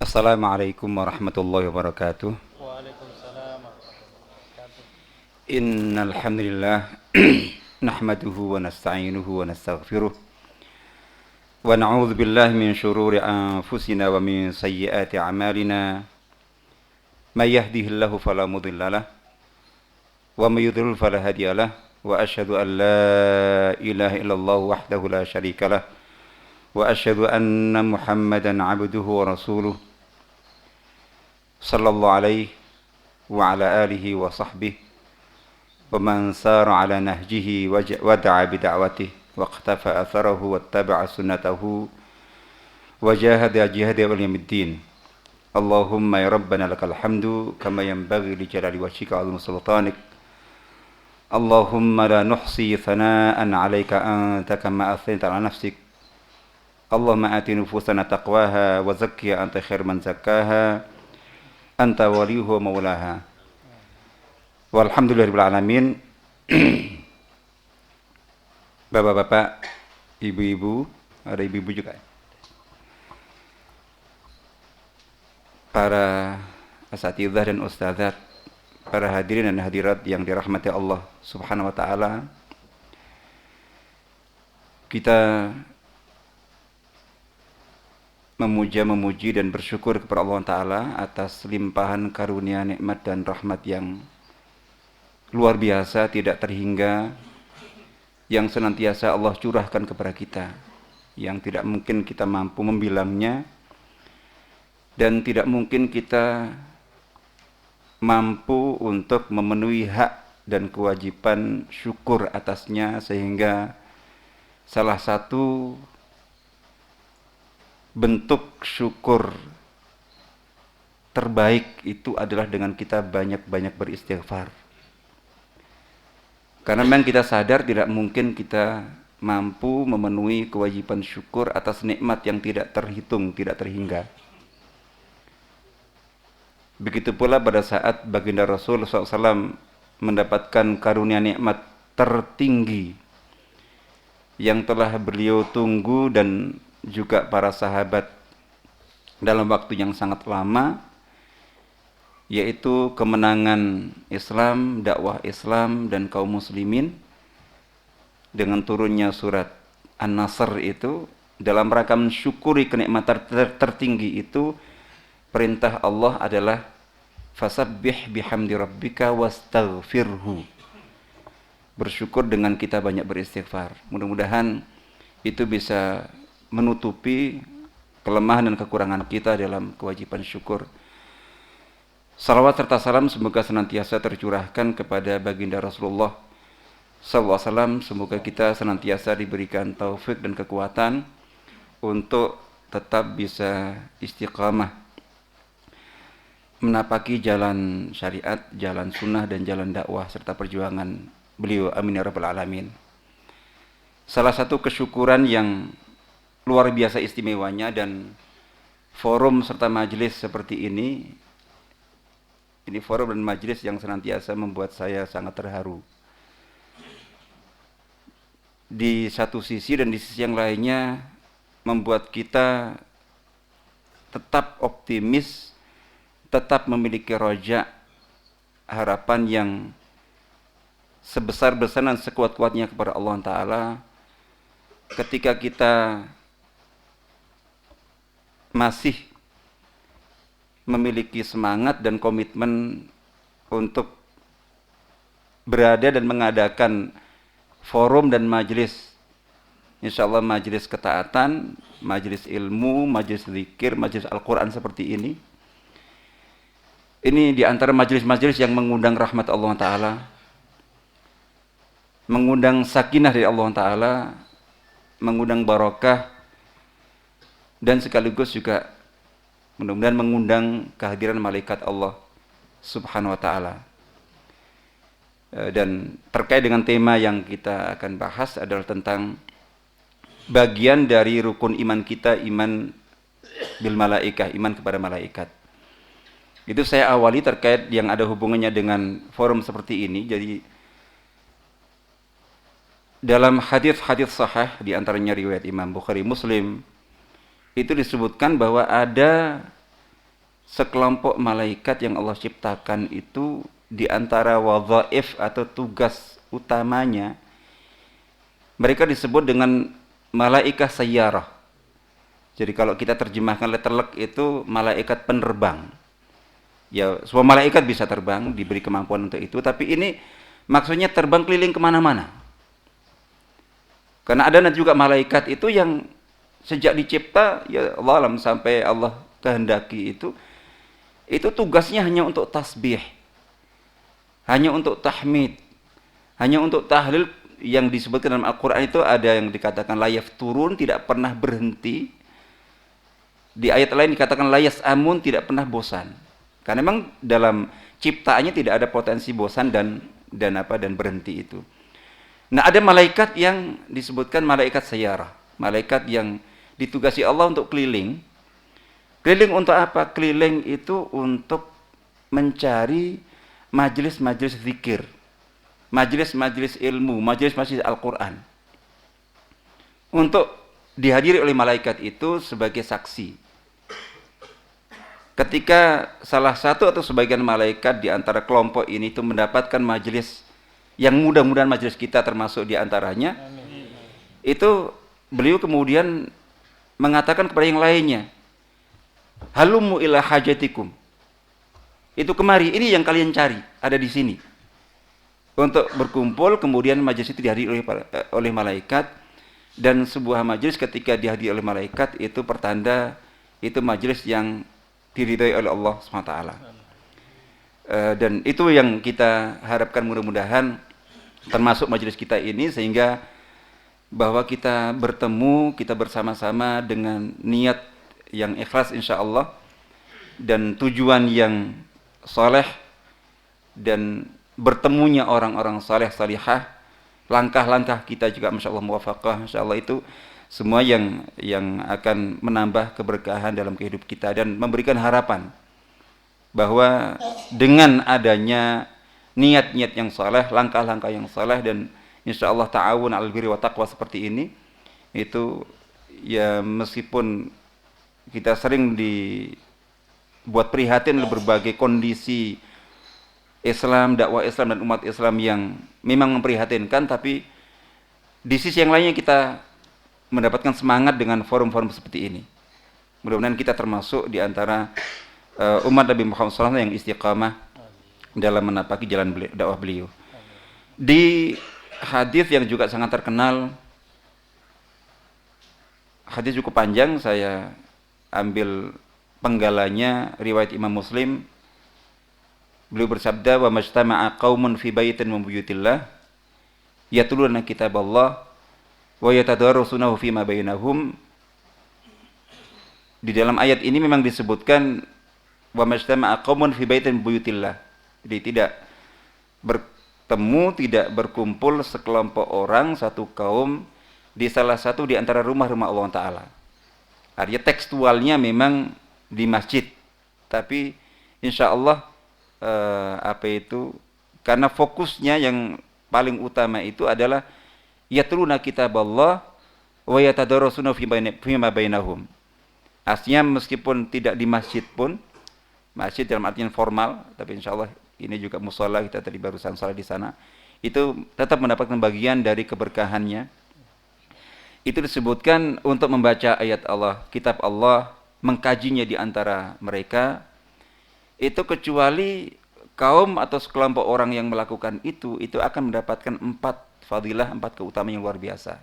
Assalamualaikum warahmatullahi wabarakatuh. Waalaikumsalam warahmatullahi wabarakatuh. Innal hamdalillah nahmaduhu wa nasta'inuhu wa nastaghfiruh wa na'udzu billahi min shururi anfusina wa min sayyiati a'malina. May yahdihillahu fala mudilla lahu wa may yudlil fala hadiya lahu wa asyhadu an la ilaha illallah wahdahu la syarika lahu wa asyhadu anna Muhammadan 'abduhu wa rasuluh sallallahu alaihi wa ala alihi wa sahbihi wa man sara ala nahjihi wa da'a bi da'watihi wa iqtafa atharahu wattaba'a sunnatahu wa jahada jihadahu ila yaumiddin. Allahumma ya rabbana lakal hamdu kama yanbaghi li jalali wajhika wa 'azimi sultanik. Allahumma la nuhsi thana'an 'alaika anta kama athnayta 'ala nafsik. Allahumma ati nufusana taqwaha wa zakkiha anta khair man zakkaha anta waliyuhu wa maulaha. Walhamdulillahirabbil alamin. Bapak-bapak, ibu-ibu, ada ibu-ibu juga ya? Para asatidzah dan ustadzat, para hadirin dan hadirat yang dirahmati Allah Subhanahu wa taala. Kita memuji dan bersyukur kepada Allah Ta'ala atas limpahan karunia, nikmat dan rahmat yang luar biasa, tidak terhingga, yang senantiasa Allah curahkan kepada kita, yang tidak mungkin kita mampu membilangnya, dan tidak mungkin kita mampu untuk memenuhi hak dan kewajiban syukur atasnya, sehingga salah satu bentuk syukur terbaik itu adalah dengan kita banyak-banyak beristighfar. Karena memang kita sadar tidak mungkin kita mampu memenuhi kewajiban syukur atas nikmat yang tidak terhitung, tidak terhingga. Begitu pula pada saat baginda Rasul SAW mendapatkan karunia nikmat tertinggi yang telah beliau tunggu dan juga para sahabat dalam waktu yang sangat lama, yaitu kemenangan Islam, dakwah Islam dan kaum muslimin dengan turunnya surat An-Nasr itu. Dalam rangka mensyukuri kenikmatan tertinggi itu, perintah Allah adalah fasabbih bihamdi rabbika wastaghfirhu. Bersyukur dengan kita banyak beristighfar. Mudah-mudahan itu bisa menutupi kelemahan dan kekurangan kita dalam kewajiban syukur. Salawat serta salam semoga senantiasa tercurahkan kepada baginda Rasulullah SAW. Semoga kita senantiasa diberikan taufik dan kekuatan untuk tetap bisa istiqamah menapaki jalan syariat, jalan sunnah dan jalan dakwah serta perjuangan beliau. Amin ya rabbal alamin. Salah satu kesyukuran yang luar biasa istimewanya dan forum serta majelis seperti ini forum dan majelis yang senantiasa membuat saya sangat terharu. Di satu sisi dan di sisi yang lainnya membuat kita tetap optimis, tetap memiliki roja, harapan yang sebesar-besar dan sekuat-kuatnya kepada Allah Ta'ala ketika kita masih memiliki semangat dan komitmen untuk berada dan mengadakan forum dan majelis, insyaallah majelis ketaatan, majelis ilmu, majelis zikir, majelis Al-Quran seperti ini. Ini di antara majelis-majelis yang mengundang rahmat Allah Ta'ala, mengundang sakinah dari Allah Ta'ala, mengundang barokah, dan sekaligus juga mudah-mudahan mengundang kehadiran malaikat Allah Subhanahu wa Ta'ala. Dan terkait dengan tema yang kita akan bahas adalah tentang bagian dari rukun iman kita, iman bil malaikah, iman kepada malaikat. Itu saya awali terkait yang ada hubungannya dengan forum seperti ini. Jadi dalam hadis-hadis sahih, di antaranya riwayat Imam Bukhari, Muslim, itu disebutkan bahwa ada sekelompok malaikat yang Allah ciptakan itu di antara wadhaif atau tugas utamanya mereka disebut dengan malaikat sayyarah. Jadi kalau kita terjemahkan letterlek itu malaikat penerbang. Ya, semua malaikat bisa terbang, diberi kemampuan untuk itu, tapi ini maksudnya terbang keliling kemana-mana. Karena ada juga malaikat itu yang sejak dicipta, ya Allah alam, sampai Allah kehendaki itu tugasnya hanya untuk tasbih, hanya untuk tahmid, hanya untuk tahlil. Yang disebutkan dalam Al-Quran itu ada yang dikatakan layaf turun, tidak pernah berhenti. Di ayat lain dikatakan layas amun, tidak pernah bosan. Karena memang dalam ciptaannya tidak ada potensi bosan dan berhenti itu. Nah, ada malaikat yang disebutkan malaikat sayyarah, malaikat yang ditugasi Allah untuk keliling. Keliling untuk apa? Keliling itu untuk mencari majelis-majelis zikir, majelis-majelis ilmu, majelis-majelis Al-Quran, untuk dihadiri oleh malaikat itu sebagai saksi. Ketika salah satu atau sebagian malaikat di antara kelompok ini itu mendapatkan majelis yang mudah-mudahan majelis kita termasuk di antaranya, itu beliau kemudian mengatakan kepada yang lainnya, halumu ila hajatikum, itu kemari, ini yang kalian cari ada di sini, untuk berkumpul. Kemudian majelis itu dihadiri oleh malaikat, dan sebuah majelis ketika dihadiri oleh malaikat itu pertanda itu majelis yang diridhai oleh Allah SWT. Dan itu yang kita harapkan, mudah-mudahan termasuk majelis kita ini, sehingga bahwa kita bertemu, kita bersama-sama dengan niat yang ikhlas insya Allah, dan tujuan yang soleh, dan bertemunya orang-orang saleh salihah. Langkah-langkah kita juga masya Allah muwafaqah, masya Allah, itu semua yang akan menambah keberkahan dalam kehidupan kita dan memberikan harapan bahwa dengan adanya niat-niat yang saleh, langkah-langkah yang saleh, dan insya Allah ta'awun 'alal birri wa taqwa seperti ini, itu ya meskipun kita sering dibuat prihatin oleh berbagai kondisi Islam, dakwah Islam dan umat Islam yang memang memprihatinkan, tapi di sisi yang lainnya kita mendapatkan semangat dengan forum-forum seperti ini. Mudah-mudahan kita termasuk di antara umat Nabi Muhammad SAW yang istiqamah dalam menapaki jalan dakwah beliau. Di hadis yang juga sangat terkenal, hadis cukup panjang, saya ambil penggalanya riwayat Imam Muslim. Beliau bersabda, wa majtama'a qaumun fi baitin min buyutillah yatluna kitaballah wa yatadarrasunahu fima bainahum. Di dalam ayat ini memang disebutkan wa majtama'a qaumun fi baitin min buyutillah. Jadi tidak bertemu, tidak berkumpul sekelompok orang, satu kaum di salah satu di antara rumah-rumah Allah Ta'ala. Artinya tekstualnya memang di masjid, tapi insya Allah karena fokusnya yang paling utama itu adalah yatluna kitaballah wa yatadarrasuna fima bainahum. Artinya meskipun tidak di masjid pun, masjid dalam artian formal, tapi insya Allah ini juga mushola, kita tadi barusan salat di sana, itu tetap mendapatkan bagian dari keberkahannya. Itu disebutkan untuk membaca ayat Allah, kitab Allah, mengkajinya di antara mereka, itu kecuali kaum atau sekelompok orang yang melakukan itu akan mendapatkan 4 fadilah, 4 keutamaan yang luar biasa.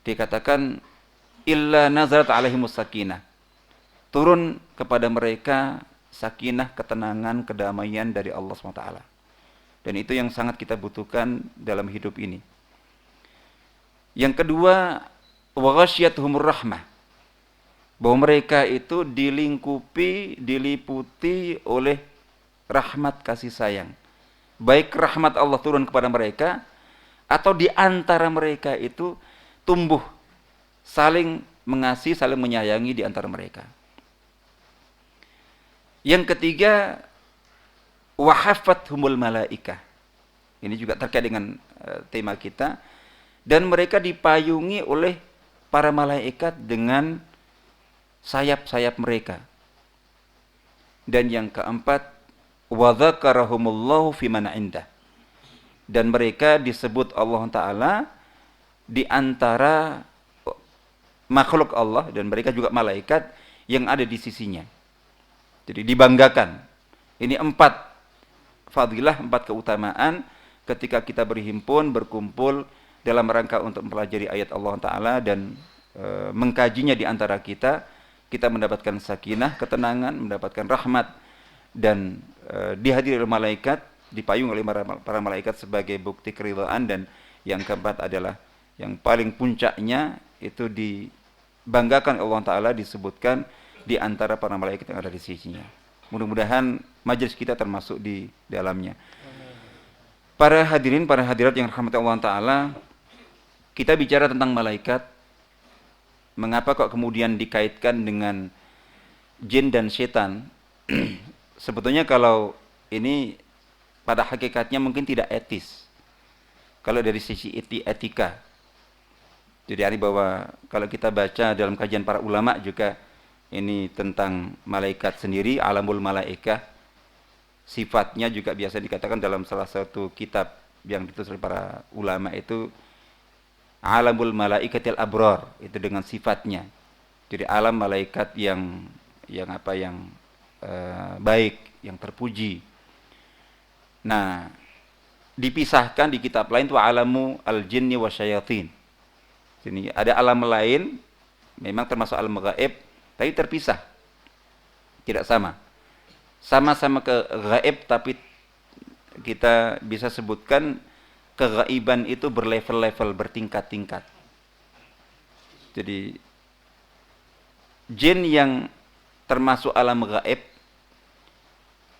Dikatakan illa nazarat alaihimus sakinah, turun kepada mereka sakinah, ketenangan, kedamaian dari Allah SWT. Dan itu yang sangat kita butuhkan dalam hidup ini. Yang kedua, wa ghasyiyatuhumur rahmah, bahwa mereka itu dilingkupi, diliputi oleh rahmat kasih sayang. Baik rahmat Allah turun kepada mereka, atau di antara mereka itu tumbuh saling mengasihi, saling menyayangi di antara mereka. Yang ketiga, wa haffathumul malaikah. Ini juga terkait dengan tema kita. Dan mereka dipayungi oleh para malaikat dengan sayap-sayap mereka. Dan yang keempat, wa dzakarahumullahu fiman indah. Dan mereka disebut Allah Ta'ala di antara makhluk Allah, dan mereka juga malaikat yang ada di sisinya. Jadi dibanggakan. Ini 4 fadilah, 4 keutamaan ketika kita berhimpun, berkumpul dalam rangka untuk mempelajari ayat Allah Ta'ala dan mengkajinya di antara kita. Kita mendapatkan sakinah, ketenangan, mendapatkan rahmat, dan dihadiri oleh malaikat, dipayung oleh para malaikat sebagai bukti keridhaan. Dan yang keempat adalah yang paling puncaknya, itu dibanggakan Allah Ta'ala, disebutkan di antara para malaikat yang ada di sisinya. Mudah-mudahan majelis kita termasuk di dalamnya. Para hadirin, para hadirat yang rahmati Allah Ta'ala, kita bicara tentang malaikat. Mengapa kok kemudian dikaitkan dengan jin dan setan? Sebetulnya kalau ini pada hakikatnya mungkin tidak etis. Kalau dari sisi etika. Jadi bahwa kalau kita baca dalam kajian para ulama juga ini tentang malaikat sendiri, alamul malaikah. Sifatnya juga biasa dikatakan dalam salah satu kitab yang ditulis oleh para ulama itu alamul malaikatil abrar, itu dengan sifatnya. Jadi alam malaikat yang baik, yang terpuji. Nah, dipisahkan di kitab lain itu alamu al-jinni wasyayatin. Jadi ada alam lain, memang termasuk alam gaib, tapi terpisah. Tidak sama. Sama-sama ke gaib, tapi kita bisa sebutkan kegaiban itu berlevel-level, bertingkat-tingkat. Jadi jin yang termasuk alam gaib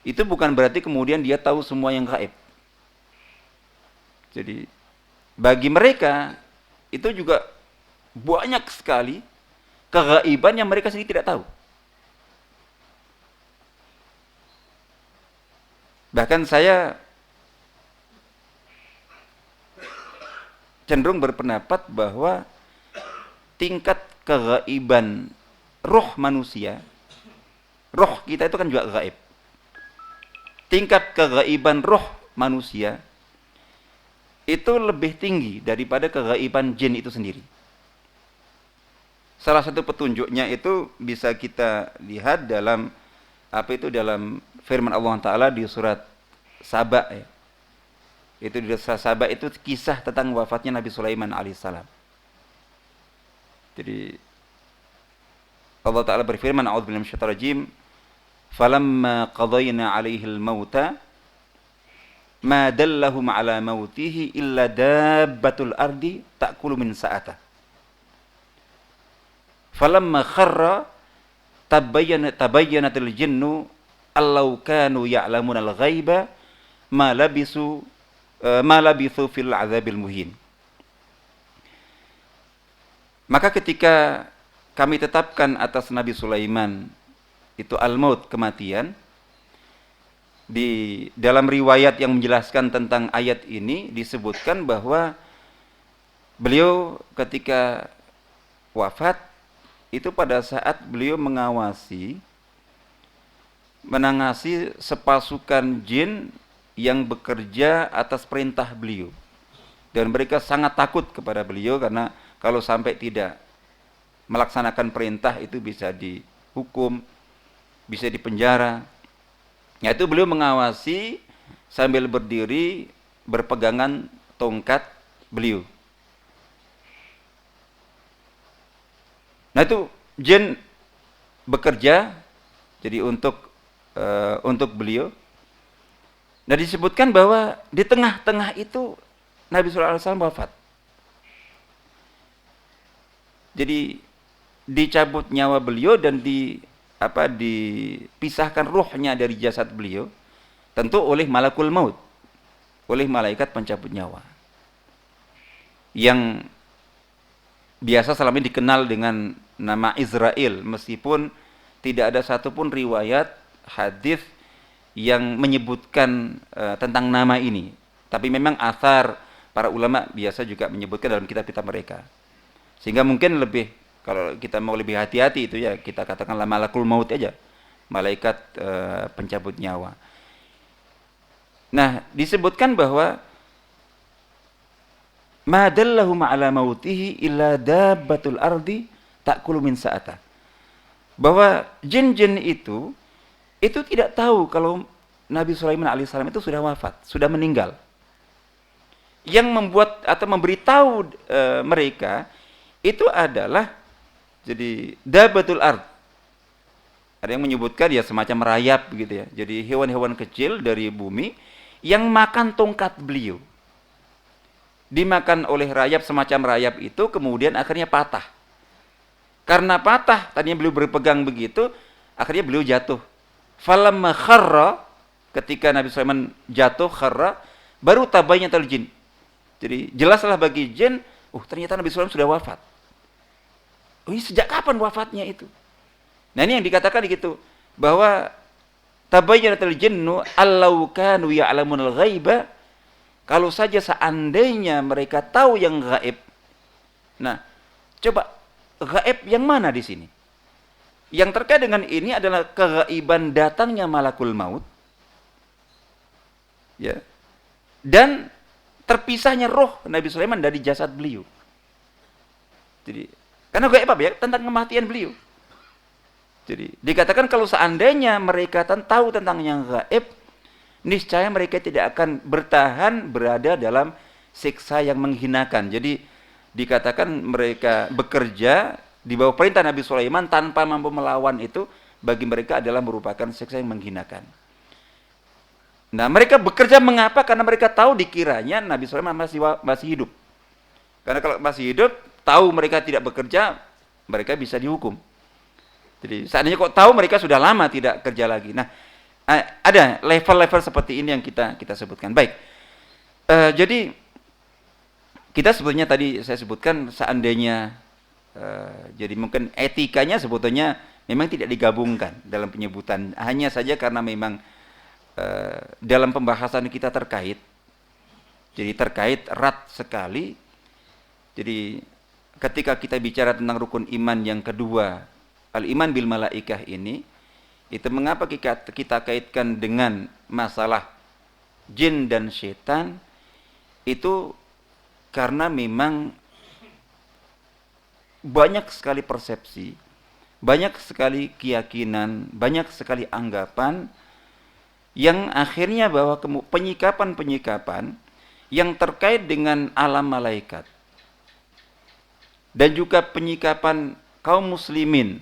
itu bukan berarti kemudian dia tahu semua yang gaib. Jadi bagi mereka itu juga banyak sekali kegaiban yang mereka sendiri tidak tahu. Bahkan saya cenderung berpendapat bahwa tingkat kegaiban roh manusia, roh kita itu kan juga gaib. Tingkat kegaiban roh manusia itu lebih tinggi daripada kegaiban jin itu sendiri. Salah satu petunjuknya itu bisa kita lihat dalam dalam firman Allah Ta'ala di surat Saba ya. Itu di surat Saba itu kisah tentang wafatnya Nabi Sulaiman alaihissalam. Jadi Allah Ta'ala berfirman, a'udzubillahi minasyaitonir rajim, falamma qadayna 'alaihi al-mauta ma dallahum 'ala mautihi illa dabbatul ardi ta'kulu min sa'atah. Falamma kharra tabayyanatil jinnu allau kanu ya'lamunal ghaiba ma labithu fil 'adzabil muhin. Maka ketika kami tetapkan atas Nabi Sulaiman itu al-maut, kematian, di dalam riwayat yang menjelaskan tentang ayat ini disebutkan bahwa beliau ketika wafat itu pada saat beliau menangasi sepasukan jin yang bekerja atas perintah beliau. Dan mereka sangat takut kepada beliau karena kalau sampai tidak melaksanakan perintah itu bisa dihukum, bisa dipenjara. Ya, itu beliau mengawasi sambil berdiri berpegangan tongkat beliau. Nah, itu jin bekerja jadi untuk beliau. Nah, disebutkan bahwa di tengah-tengah itu Nabi sallallahu alaihi wasallam wafat. Jadi dicabut nyawa beliau dan dipisahkan ruhnya dari jasad beliau, tentu oleh malakul maut, oleh malaikat pencabut nyawa, yang biasa selama ini dikenal dengan nama Israel, meskipun tidak ada satupun riwayat hadis yang menyebutkan tentang nama ini. Tapi memang athar para ulama biasa juga menyebutkan dalam kitab-kitab mereka. Sehingga mungkin lebih, kalau kita mau lebih hati-hati itu ya kita katakanlah malakul maut aja. malaikat pencabut nyawa. Nah, disebutkan bahwa ma dallahum ala mautihi illa dabbatul ardi ta'kulu min sa'ata. Bahwa jin-jin itu tidak tahu kalau Nabi Sulaiman alaihissalam itu sudah wafat, sudah meninggal. Yang membuat atau memberitahu mereka itu adalah jadi dabbatul ard. Ada yang menyebutkan ya semacam rayap gitu ya. Jadi hewan-hewan kecil dari bumi yang makan tongkat beliau. Dimakan oleh rayap, semacam rayap itu kemudian akhirnya patah. Karena patah, tadinya beliau berpegang begitu, akhirnya beliau jatuh. Falamma kharra, ketika Nabi Sulaiman jatuh, kharra, baru tabayyatul jin. Jadi jelaslah bagi jin, ternyata Nabi Sulaiman sudah wafat. Ini sejak kapan wafatnya itu? Nah ini yang dikatakan gitu, bahwa tabayyanatul jinnu allau kanu ya'lamunal ghaiba, kalau saja seandainya mereka tahu yang gaib. Nah, coba gaib yang mana di sini? Yang terkait dengan ini adalah kegaiban datangnya malakul maut. Ya. Dan terpisahnya roh Nabi Sulaiman dari jasad beliau. Jadi, karena gaib apa ya? Tentang kematian beliau. Jadi dikatakan kalau seandainya mereka tahu tentang yang gaib, niscaya mereka tidak akan bertahan berada dalam siksa yang menghinakan. Jadi dikatakan mereka bekerja di bawah perintah Nabi Sulaiman tanpa mampu melawan itu bagi mereka adalah merupakan siksa yang menghinakan. Nah, mereka bekerja mengapa? Karena mereka tahu dikiranya Nabi Sulaiman masih hidup. Karena kalau masih hidup, tahu mereka tidak bekerja, mereka bisa dihukum. Jadi seandainya kok tahu mereka sudah lama tidak kerja lagi. Nah, ada level-level seperti ini yang kita sebutkan. Baik, jadi kita sebetulnya tadi saya sebutkan seandainya, jadi mungkin etikanya sebetulnya memang tidak digabungkan dalam penyebutan. Hanya saja karena memang dalam pembahasan kita terkait, jadi terkait erat sekali. Jadi ketika kita bicara tentang rukun iman yang kedua, al-iman bil malaikah ini, itu mengapa kita kaitkan dengan masalah jin dan setan, itu karena memang banyak sekali persepsi, banyak sekali keyakinan, banyak sekali anggapan yang akhirnya bahwa penyikapan-penyikapan yang terkait dengan alam malaikat dan juga penyikapan kaum muslimin,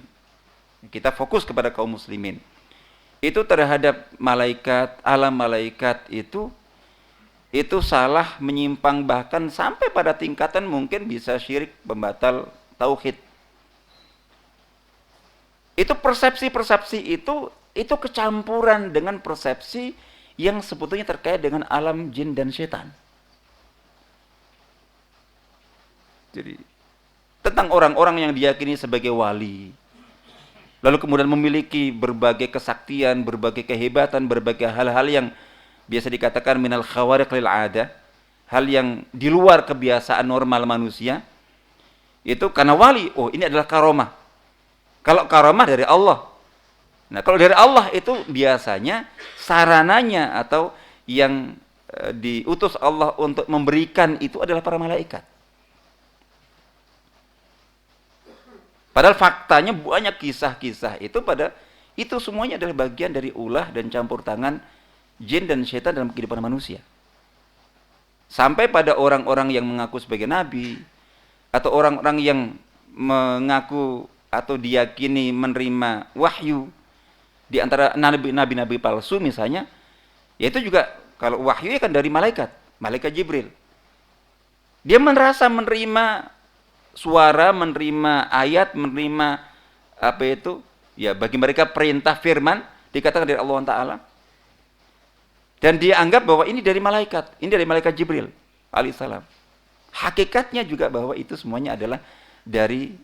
kita fokus kepada kaum muslimin, itu terhadap malaikat, alam malaikat itu salah, menyimpang, bahkan sampai pada tingkatan mungkin bisa syirik, pembatal tauhid. Itu persepsi-persepsi itu kecampuran dengan persepsi yang sebetulnya terkait dengan alam jin dan setan. Jadi tentang orang-orang yang diyakini sebagai wali, lalu kemudian memiliki berbagai kesaktian, berbagai kehebatan, berbagai hal-hal yang biasa dikatakan minal khawariq lil 'adah, hal yang di luar kebiasaan normal manusia. Itu karena wali, ini adalah karomah. Kalau karomah dari Allah. Nah, kalau dari Allah itu biasanya sarananya atau yang diutus Allah untuk memberikan itu adalah para malaikat. Padahal faktanya banyak kisah-kisah itu semuanya adalah bagian dari ulah dan campur tangan jin dan setan dalam kehidupan manusia. Sampai pada orang-orang yang mengaku sebagai nabi atau orang-orang yang mengaku atau diyakini menerima wahyu di antara nabi-nabi palsu misalnya, yaitu juga kalau wahyu kan dari malaikat Jibril. Dia merasa menerima suara, menerima ayat, menerima ya bagi mereka perintah firman dikatakan dari Allah Ta'ala, dan dia anggap bahwa ini dari malaikat Jibril alaihissalam. Hakikatnya juga bahwa itu semuanya adalah dari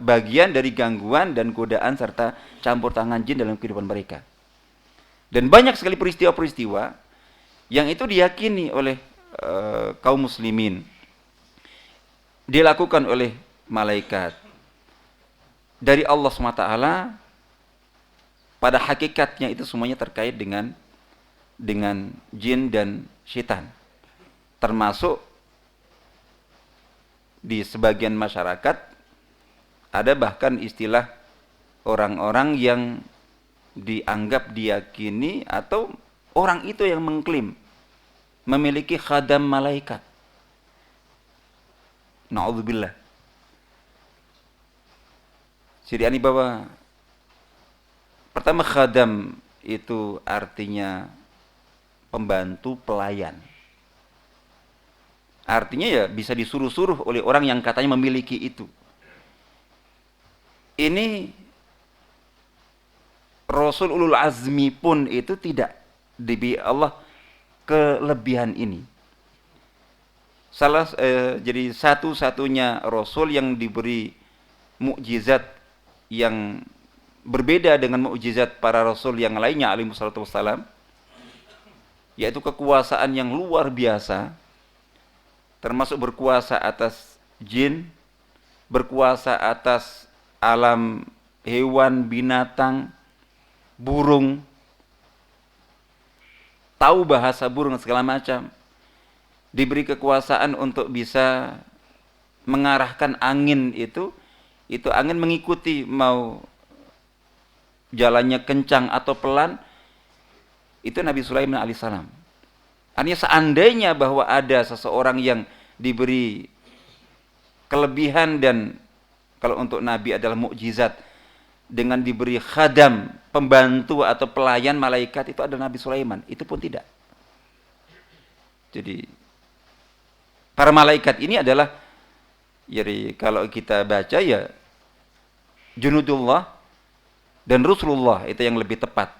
bagian dari gangguan dan godaan serta campur tangan jin dalam kehidupan mereka. Dan banyak sekali peristiwa-peristiwa yang itu diyakini oleh kaum muslimin, dilakukan oleh malaikat dari Allah SWT pada hakikatnya itu semuanya terkait dengan jin dan syaitan. Termasuk di sebagian masyarakat ada bahkan istilah orang-orang yang dianggap diyakini atau orang itu yang mengklaim memiliki khadam malaikat. Na'udzubillah. Jadi ini bahwa pertama khadam itu artinya pembantu, pelayan. Artinya ya bisa disuruh-suruh oleh orang yang katanya memiliki itu. Ini Rasul Ulul Azmi pun itu tidak diberi Allah kelebihan ini. Jadi satu-satunya Rasul yang diberi mukjizat yang berbeda dengan mukjizat para Rasul yang lainnya alaihi wassalatu wassalam, yaitu kekuasaan yang luar biasa, termasuk berkuasa atas jin, berkuasa atas alam hewan, binatang, burung, tahu bahasa burung segala macam, diberi kekuasaan untuk bisa mengarahkan angin itu angin mengikuti mau jalannya kencang atau pelan, itu Nabi Sulaiman alaihissalam. Artinya seandainya bahwa ada seseorang yang diberi kelebihan dan kalau untuk Nabi adalah mukjizat dengan diberi khadam, pembantu atau pelayan malaikat, itu adalah Nabi Sulaiman. Itu pun tidak. Jadi para malaikat ini adalah, jadi kalau kita baca ya junudullah dan Rasulullah, itu yang lebih tepat.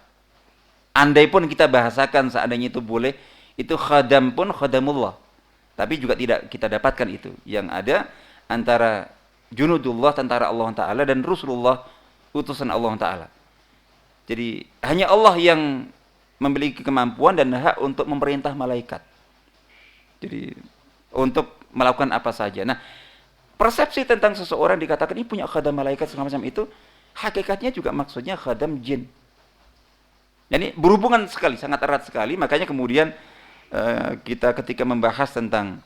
Andai pun kita bahasakan seandainya itu boleh, itu khadam pun khadamullah. Tapi juga tidak kita dapatkan itu. Yang ada antara junudullah, tentara Allah Ta'ala, dan Rasulullah, utusan Allah Ta'ala. Jadi hanya Allah yang memiliki kemampuan dan hak untuk memerintah malaikat. Jadi untuk melakukan apa saja. Nah, persepsi tentang seseorang dikatakan ini punya khadam malaikat segala macam itu, hakikatnya juga maksudnya khadam jin. Jadi berhubungan sekali, sangat erat sekali. Makanya kemudian kita ketika membahas tentang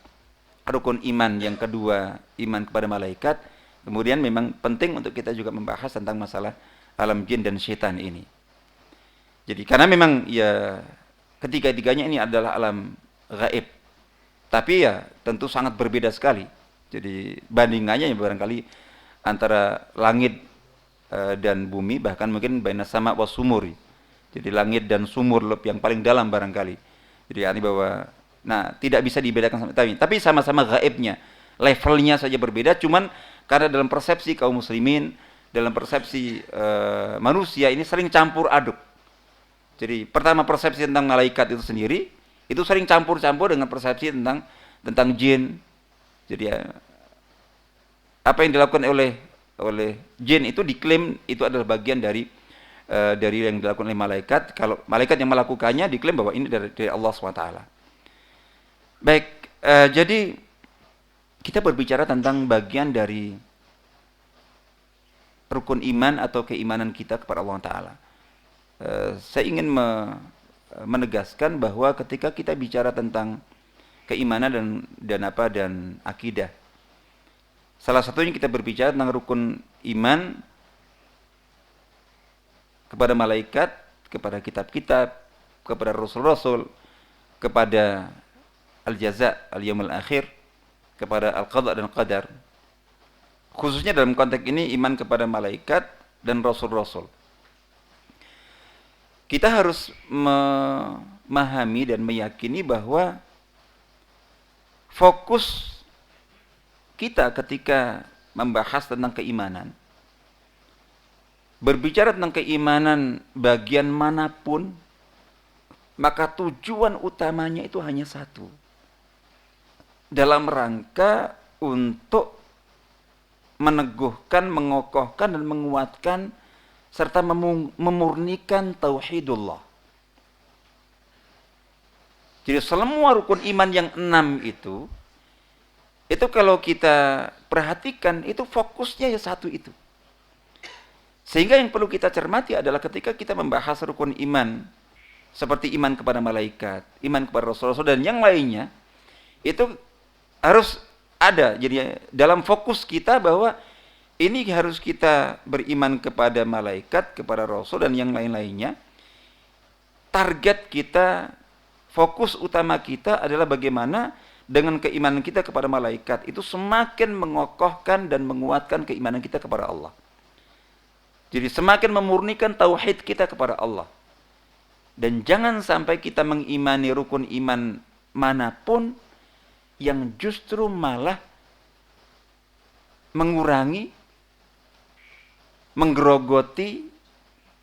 rukun iman yang kedua, iman kepada malaikat, kemudian memang penting untuk kita juga membahas tentang masalah alam jin dan syaitan ini. Jadi karena memang ya ketiga-tiganya ini adalah alam gaib. Tapi ya tentu sangat berbeda sekali. Jadi bandingannya ya barangkali antara langit dan bumi, bahkan mungkin baina sama wa sumuri. Jadi langit dan sumur yang paling dalam barangkali. Jadi ini bahwa tidak bisa dibedakan sama tapi sama-sama gaibnya. Levelnya saja berbeda, cuman karena dalam persepsi kaum muslimin, dalam persepsi manusia ini sering campur aduk. Jadi pertama persepsi tentang malaikat itu sendiri itu sering campur-campur dengan persepsi tentang jin. Jadi apa yang dilakukan oleh jin itu diklaim itu adalah bagian dari yang dilakukan oleh malaikat. Kalau malaikat yang melakukannya diklaim bahwa ini dari Allah SWT. Baik, jadi kita berbicara tentang bagian dari rukun iman atau keimanan kita kepada Allah Ta'ala. Saya ingin menegaskan bahwa ketika kita bicara tentang keimanan dan akidah, salah satunya kita berbicara tentang rukun iman kepada malaikat, kepada kitab-kitab, kepada rasul-rasul, kepada al-jaza, al-yaumul akhir, kepada al-qadha dan qadar. Khususnya dalam konteks ini iman kepada malaikat dan rasul-rasul. Kita harus memahami dan meyakini bahwa fokus kita ketika membahas tentang keimanan, berbicara tentang keimanan bagian manapun, maka tujuan utamanya itu hanya satu. Dalam rangka untuk meneguhkan, mengokohkan, dan menguatkan serta memurnikan tauhidullah. Jadi semua rukun iman yang 6 itu kalau kita perhatikan itu fokusnya ya satu itu. Sehingga yang perlu kita cermati adalah ketika kita membahas rukun iman, seperti iman kepada malaikat, iman kepada Rasul-Rasul dan yang lainnya, itu harus ada. Jadi dalam fokus kita bahwa ini harus kita beriman kepada malaikat, kepada Rasul dan yang lain-lainnya. Target kita, fokus utama kita adalah bagaimana dengan keimanan kita kepada malaikat itu semakin mengokohkan dan menguatkan keimanan kita kepada Allah. Jadi semakin memurnikan tauhid kita kepada Allah. Dan jangan sampai kita mengimani rukun iman manapun yang justru malah mengurangi, menggerogoti,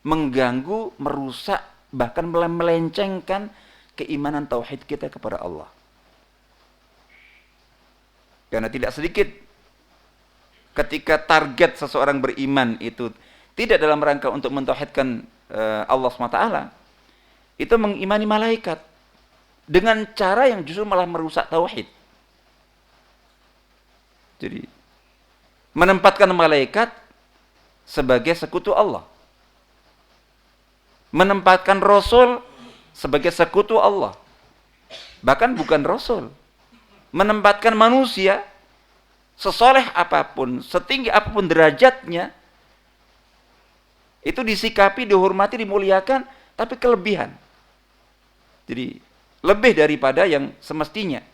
mengganggu, merusak, bahkan melencengkan keimanan tauhid kita kepada Allah. Karena tidak sedikit ketika target seseorang beriman itu tidak dalam rangka untuk mentauhidkan Allah SWT, itu mengimani malaikat dengan cara yang justru malah merusak tauhid. Jadi menempatkan malaikat sebagai sekutu Allah, menempatkan Rasul sebagai sekutu Allah, bahkan bukan Rasul, menempatkan manusia sesoleh apapun, setinggi apapun derajatnya, itu disikapi, dihormati, dimuliakan, tapi kelebihan. Jadi lebih daripada yang semestinya.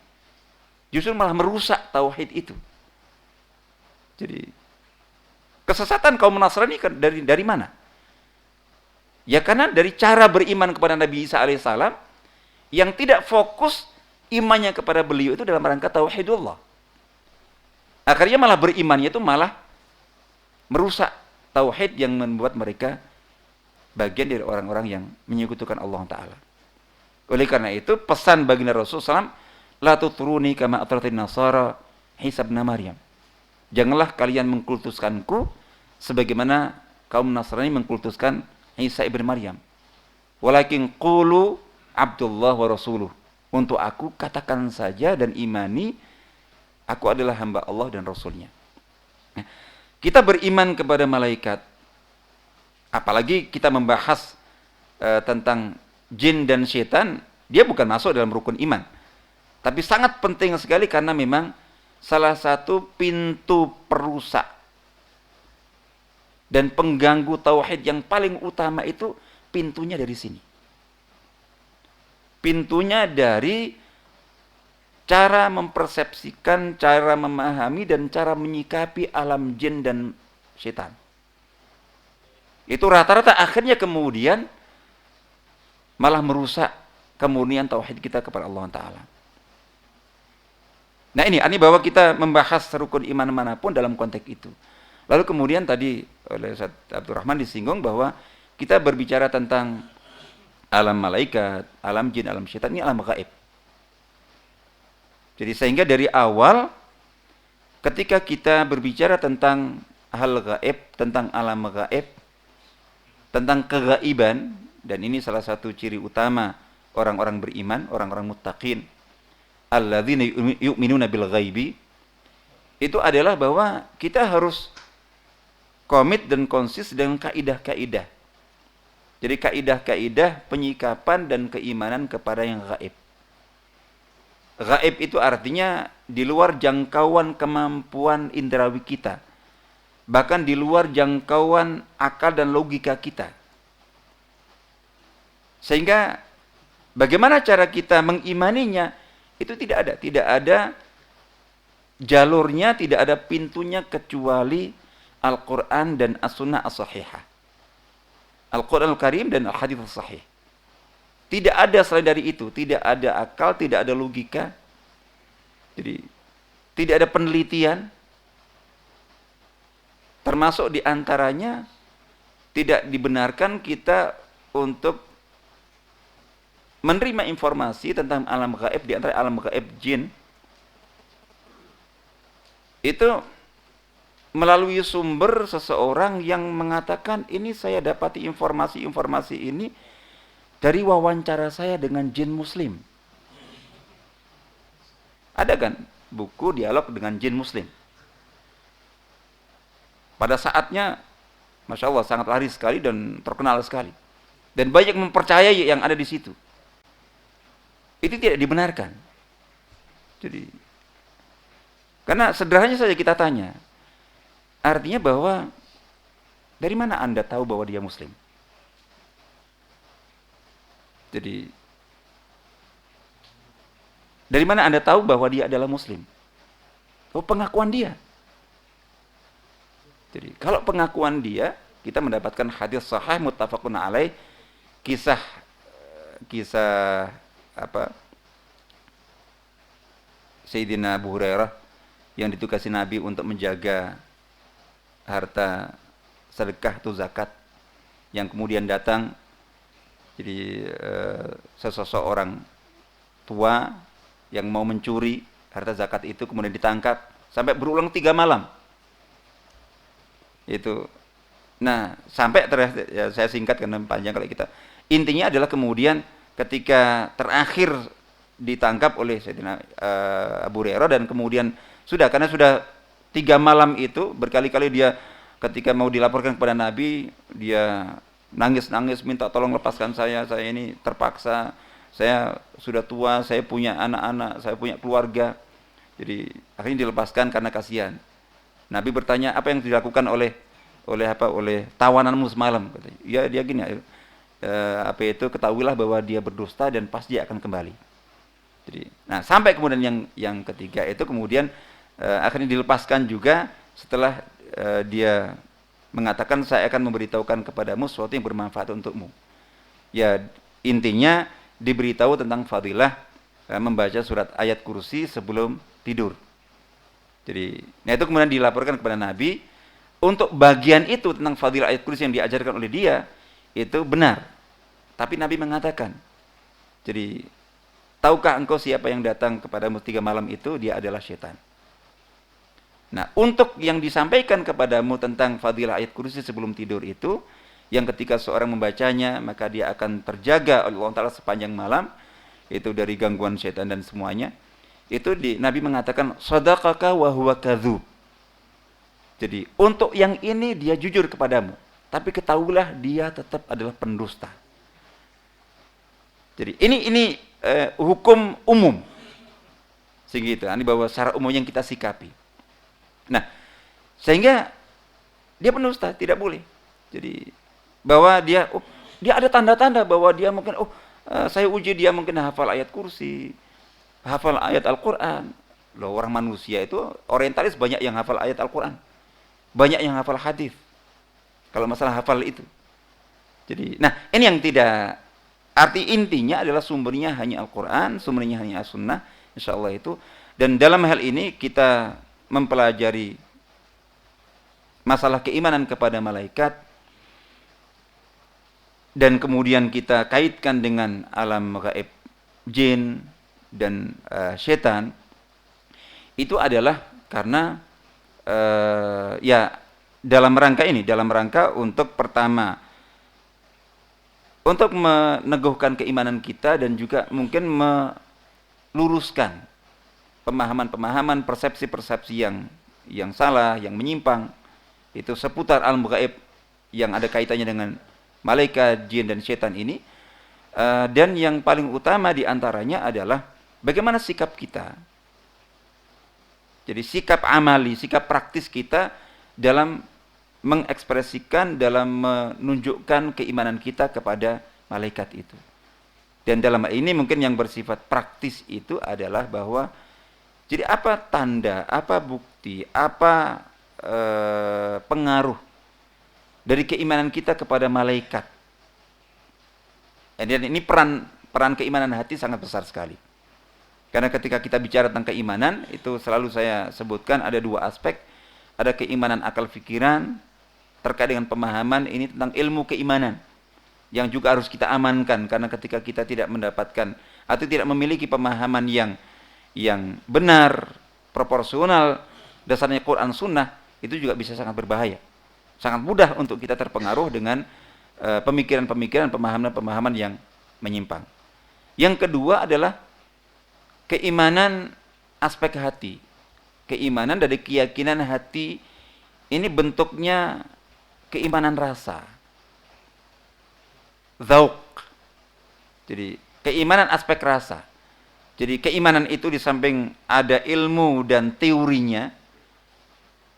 Justru malah merusak tauhid itu. Jadi kesesatan kaum Nasrani dari mana? Ya karena dari cara beriman kepada Nabi Isa alaihissalam yang tidak fokus imannya kepada beliau itu dalam rangka tauhidullah. Akhirnya malah berimannya itu malah merusak tauhid yang membuat mereka bagian dari orang-orang yang menyekutukan Allah Ta'ala. Oleh karena itu pesan baginda Rasulullah SAW, la tutruni kama atratin nasara Isa bin Maryam. Janganlah kalian mengkultuskanku sebagaimana kaum Nasrani mengkultuskan Isa ibn Maryam. Walakin qulu Abdullah wa Rasuluh. Untuk aku katakan saja dan imani aku adalah hamba Allah dan Rasulnya. Kita beriman kepada malaikat, apalagi kita membahas tentang jin dan setan, dia bukan masuk dalam rukun iman. Tapi sangat penting sekali karena memang salah satu pintu perusak dan pengganggu tauhid yang paling utama itu pintunya dari sini. Pintunya dari cara mempersepsikan, cara memahami, dan cara menyikapi alam jin dan setan. Itu rata-rata akhirnya kemudian malah merusak kemurnian tauhid kita kepada Allah Ta'ala. Nah ini bahwa kita membahas rukun iman manapun dalam konteks itu. Lalu kemudian tadi oleh Ustaz Abdurrahman disinggung bahwa kita berbicara tentang alam malaikat, alam jin, alam setan, ini alam gaib. Jadi sehingga dari awal ketika kita berbicara tentang hal gaib, tentang alam gaib, tentang kegaiban, dan ini salah satu ciri utama orang-orang beriman, orang-orang muttaqin, alladzina yu'minuna bil ghaibi, itu adalah bahwa kita harus komit dan konsis dengan kaidah-kaidah. Jadi kaidah-kaidah penyikapan dan keimanan kepada yang gaib. Gaib itu artinya di luar jangkauan kemampuan indrawi kita. Bahkan di luar jangkauan akal dan logika kita. Sehingga bagaimana cara kita mengimaninya itu tidak ada jalurnya, tidak ada pintunya kecuali Al-Quran dan As-Sunnah As-Sahihah. Al-Quran Al-Karim dan Al-Hadits As-Sahih. Tidak ada selain dari itu, tidak ada akal, tidak ada logika. Jadi tidak ada penelitian. Termasuk di antaranya tidak dibenarkan kita untuk menerima informasi tentang alam gaib, di antara alam gaib jin itu melalui sumber seseorang yang mengatakan ini saya dapati informasi-informasi ini dari wawancara saya dengan jin muslim. Ada kan buku dialog dengan jin muslim. Pada saatnya Masya Allah, sangat laris sekali dan terkenal sekali. Dan banyak mempercayai yang ada di situ. Itu tidak dibenarkan. Jadi, karena sederhananya saja kita tanya, artinya bahwa dari mana Anda tahu bahwa dia Muslim? Jadi, dari mana Anda tahu bahwa dia adalah Muslim? Oh, pengakuan dia. Jadi, kalau pengakuan dia, kita mendapatkan hadis sahih muttafaqun alaih, kisah apa? Sayyidina Abu Hurairah yang ditugasi Nabi untuk menjaga harta sedekah atau zakat, yang kemudian datang jadi sesosok orang tua yang mau mencuri harta zakat itu, kemudian ditangkap sampai berulang 3 malam. Itu. Nah, sampai ya saya singkat karena panjang kalau kita. Intinya adalah kemudian ketika terakhir ditangkap oleh Sayyidina Abu Hurairah, dan kemudian karena sudah 3 malam itu berkali-kali dia ketika mau dilaporkan kepada Nabi, dia nangis-nangis minta tolong lepaskan saya ini terpaksa, saya sudah tua, saya punya anak-anak, saya punya keluarga. Jadi akhirnya dilepaskan karena kasihan. Nabi bertanya, apa yang dilakukan oleh tawananmu semalam? Katanya. Ya dia gini, ketahuilah bahwa dia berdusta dan pasti dia akan kembali. Jadi, nah sampai kemudian yang ketiga itu kemudian akhirnya dilepaskan juga setelah dia mengatakan, saya akan memberitahukan kepadamu sesuatu yang bermanfaat untukmu. Ya intinya diberitahu tentang fadilah membaca surat ayat kursi sebelum tidur. Jadi, nah itu kemudian dilaporkan kepada Nabi. Untuk bagian itu tentang fadilah ayat kursi yang diajarkan oleh dia itu benar. Tapi Nabi mengatakan, jadi tahukah engkau siapa yang datang kepadamu 3 malam itu? Dia adalah syaitan. Nah, untuk yang disampaikan kepadamu tentang fadilah ayat kursi sebelum tidur itu, yang ketika seorang membacanya maka dia akan terjaga oleh Allah Ta'ala sepanjang malam, itu dari gangguan syaitan dan semuanya. Itu Nabi mengatakan, shadaqaka wa huwa kadzub. Jadi untuk yang ini dia jujur kepadamu, tapi ketahuilah dia tetap adalah pendusta. Jadi ini hukum umum. Sehingga itu, ini bahwa secara umum yang kita sikapi. Nah, sehingga dia pendusta, tidak boleh. Jadi bahwa dia ada tanda-tanda bahwa dia mungkin saya uji dia mungkin hafal ayat kursi, hafal ayat Al-Qur'an. Loh, orang manusia itu orientalis banyak yang hafal ayat Al-Qur'an. Banyak yang hafal hadis. Kalau masalah hafal itu. Jadi, nah, ini yang tidak, arti intinya adalah sumbernya hanya Al-Qur'an, sumbernya hanya As-Sunnah, insyaallah itu. Dan dalam hal ini kita mempelajari masalah keimanan kepada malaikat, dan kemudian kita kaitkan dengan alam gaib, jin dan setan, itu adalah karena ya dalam rangka untuk pertama untuk meneguhkan keimanan kita, dan juga mungkin meluruskan pemahaman-pemahaman, persepsi-persepsi yang salah, yang menyimpang itu seputar alam gaib yang ada kaitannya dengan malaikat, jin dan setan ini. Dan yang paling utama diantaranya adalah bagaimana sikap kita. Jadi sikap amali, sikap praktis kita dalam mengekspresikan, dalam menunjukkan keimanan kita kepada malaikat itu. Dan dalam hal ini mungkin yang bersifat praktis itu adalah bahwa, jadi apa tanda, apa bukti, apa pengaruh dari keimanan kita kepada malaikat. Dan ini peran keimanan hati sangat besar sekali. Karena ketika kita bicara tentang keimanan, itu selalu saya sebutkan ada 2 aspek. Ada keimanan akal pikiran, terkait dengan pemahaman, ini tentang ilmu keimanan. Yang juga harus kita amankan, karena ketika kita tidak mendapatkan, atau tidak memiliki pemahaman yang benar, proporsional, dasarnya Quran Sunnah, itu juga bisa sangat berbahaya. Sangat mudah untuk kita terpengaruh dengan pemikiran-pemikiran, pemahaman-pemahaman yang menyimpang. Yang kedua adalah keimanan aspek hati. Keimanan dari keyakinan hati ini bentuknya keimanan rasa, dzauq. Jadi keimanan aspek rasa. Jadi keimanan itu di samping ada ilmu dan teorinya,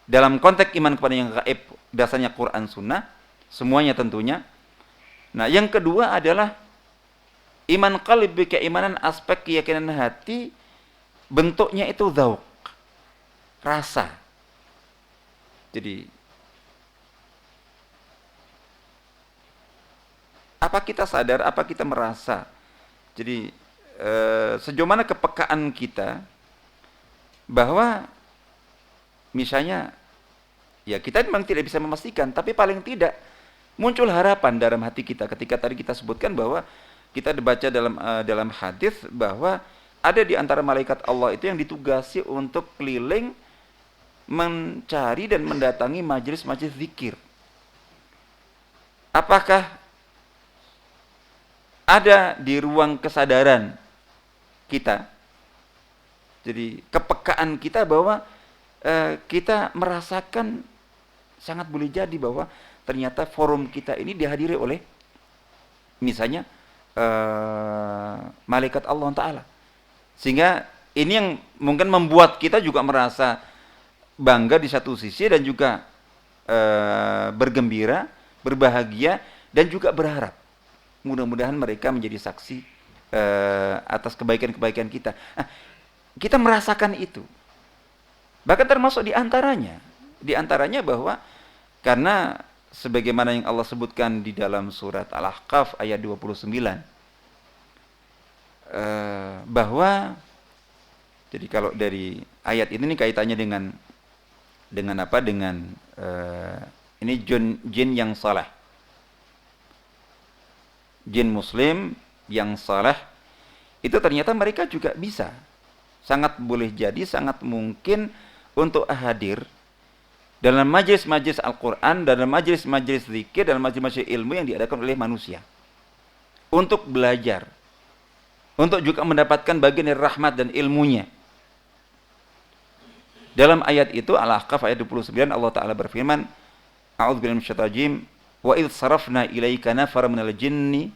dalam konteks iman kepada yang gaib, dasarnya Quran Sunnah, semuanya tentunya. Nah, yang kedua adalah iman qalbi, keimanan aspek keyakinan hati, bentuknya itu dzauq, rasa. Jadi apa kita sadar, apa kita merasa? Jadi sejauh mana kepekaan kita bahwa misalnya ya kita memang tidak bisa memastikan, tapi paling tidak muncul harapan dalam hati kita ketika tadi kita sebutkan bahwa kita dibaca dalam hadis bahwa ada di antara malaikat Allah itu yang ditugasi untuk keliling mencari dan mendatangi majelis-majelis zikir. Apakah ada di ruang kesadaran kita, jadi kepekaan kita bahwa kita merasakan sangat boleh jadi bahwa ternyata forum kita ini dihadiri oleh misalnya malaikat Allah Ta'ala, sehingga ini yang mungkin membuat kita juga merasa bangga di satu sisi dan juga bergembira, berbahagia, dan juga berharap mudah-mudahan mereka menjadi saksi atas kebaikan-kebaikan kita. Nah, kita merasakan itu. Bahkan termasuk di antaranya bahwa karena sebagaimana yang Allah sebutkan di dalam surat Al-Ahqaf ayat 29, bahwa jadi kalau dari ayat ini kaitannya dengan apa? Dengan ini jin yang saleh. Jin muslim yang saleh itu ternyata mereka juga bisa, sangat boleh jadi, sangat mungkin untuk hadir dalam majelis-majelis Al-Quran, dalam majelis-majelis zikir, dalam majelis-majelis ilmu yang diadakan oleh manusia untuk belajar, untuk juga mendapatkan bagian dari rahmat dan ilmunya. Dalam ayat itu Al-Ahqaf ayat 29 Allah Ta'ala berfirman, a'udzubillahi minasyaitonir rajim, wa idh sarafna ilaika nafara minal jinni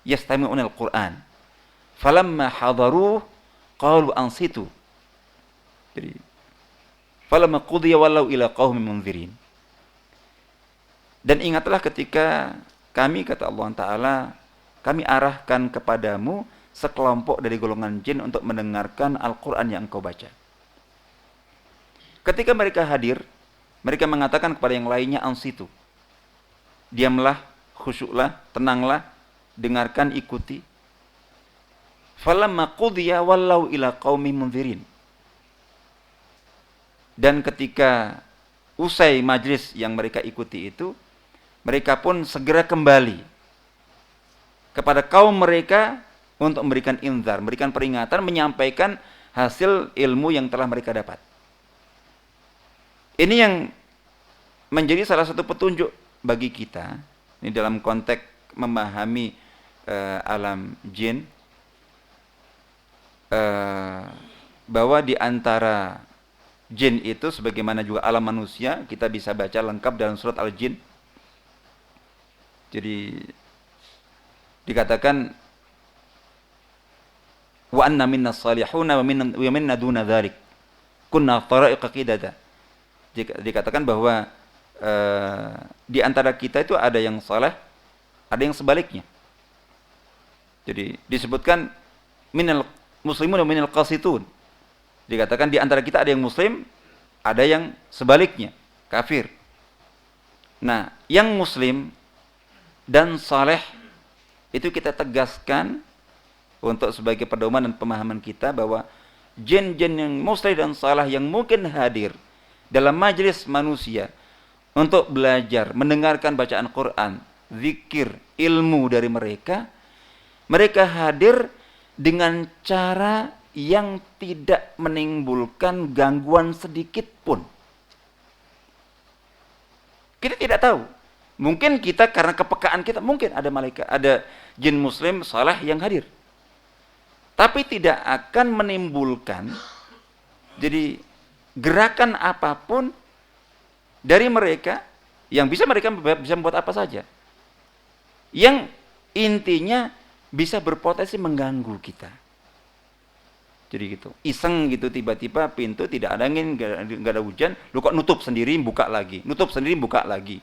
yastami'una al-Qur'an falamma hadaruhu qalu ansitu. Jadi falamma qudiya wallaw ila qaumin munzirin. Dan ingatlah ketika kami, kata Allah Ta'ala, kami arahkan kepadamu sekelompok dari golongan jin untuk mendengarkan Al-Quran yang engkau baca. Ketika mereka hadir, mereka mengatakan kepada yang lainnya, ansitu, diamlah, khusyuklah, tenanglah, dengarkan, ikuti. Falamma qudiya wallaw ila qaumin munzirin. Dan ketika usai majlis yang mereka ikuti itu, mereka pun segera kembali kepada kaum mereka untuk memberikan inzar, memberikan peringatan, menyampaikan hasil ilmu yang telah mereka dapat. Ini yang menjadi salah satu petunjuk bagi kita ini dalam konteks memahami alam jin, bahwa di antara jin itu sebagaimana juga alam manusia, kita bisa baca lengkap dalam surat Al-Jin. Jadi dikatakan wa anna minna salihuna wa minna duna dzalik kunna tara'iqa qidada. Dikatakan bahwa di antara kita itu ada yang saleh, ada yang sebaliknya. Jadi disebutkan minal muslimun wa minal qasitun. Dikatakan di antara kita ada yang muslim, ada yang sebaliknya, kafir. Nah, yang muslim dan saleh itu kita tegaskan untuk sebagai pedoman dan pemahaman kita bahwa jin-jin yang muslim dan saleh yang mungkin hadir dalam majelis manusia untuk belajar, mendengarkan bacaan Quran, zikir, ilmu dari mereka, mereka hadir dengan cara yang tidak menimbulkan gangguan sedikit pun. Kita tidak tahu. Mungkin kita karena kepekaan kita, mungkin ada malaikat, ada jin muslim saleh yang hadir. Tapi tidak akan menimbulkan jadi gerakan apapun dari mereka Yang bisa mereka bisa membuat apa saja. Yang intinya bisa berpotensi mengganggu kita. Jadi gitu, iseng gitu, tiba-tiba pintu tidak ada angin, nggak ada hujan, lu kok nutup sendiri, buka lagi, nutup sendiri, buka lagi.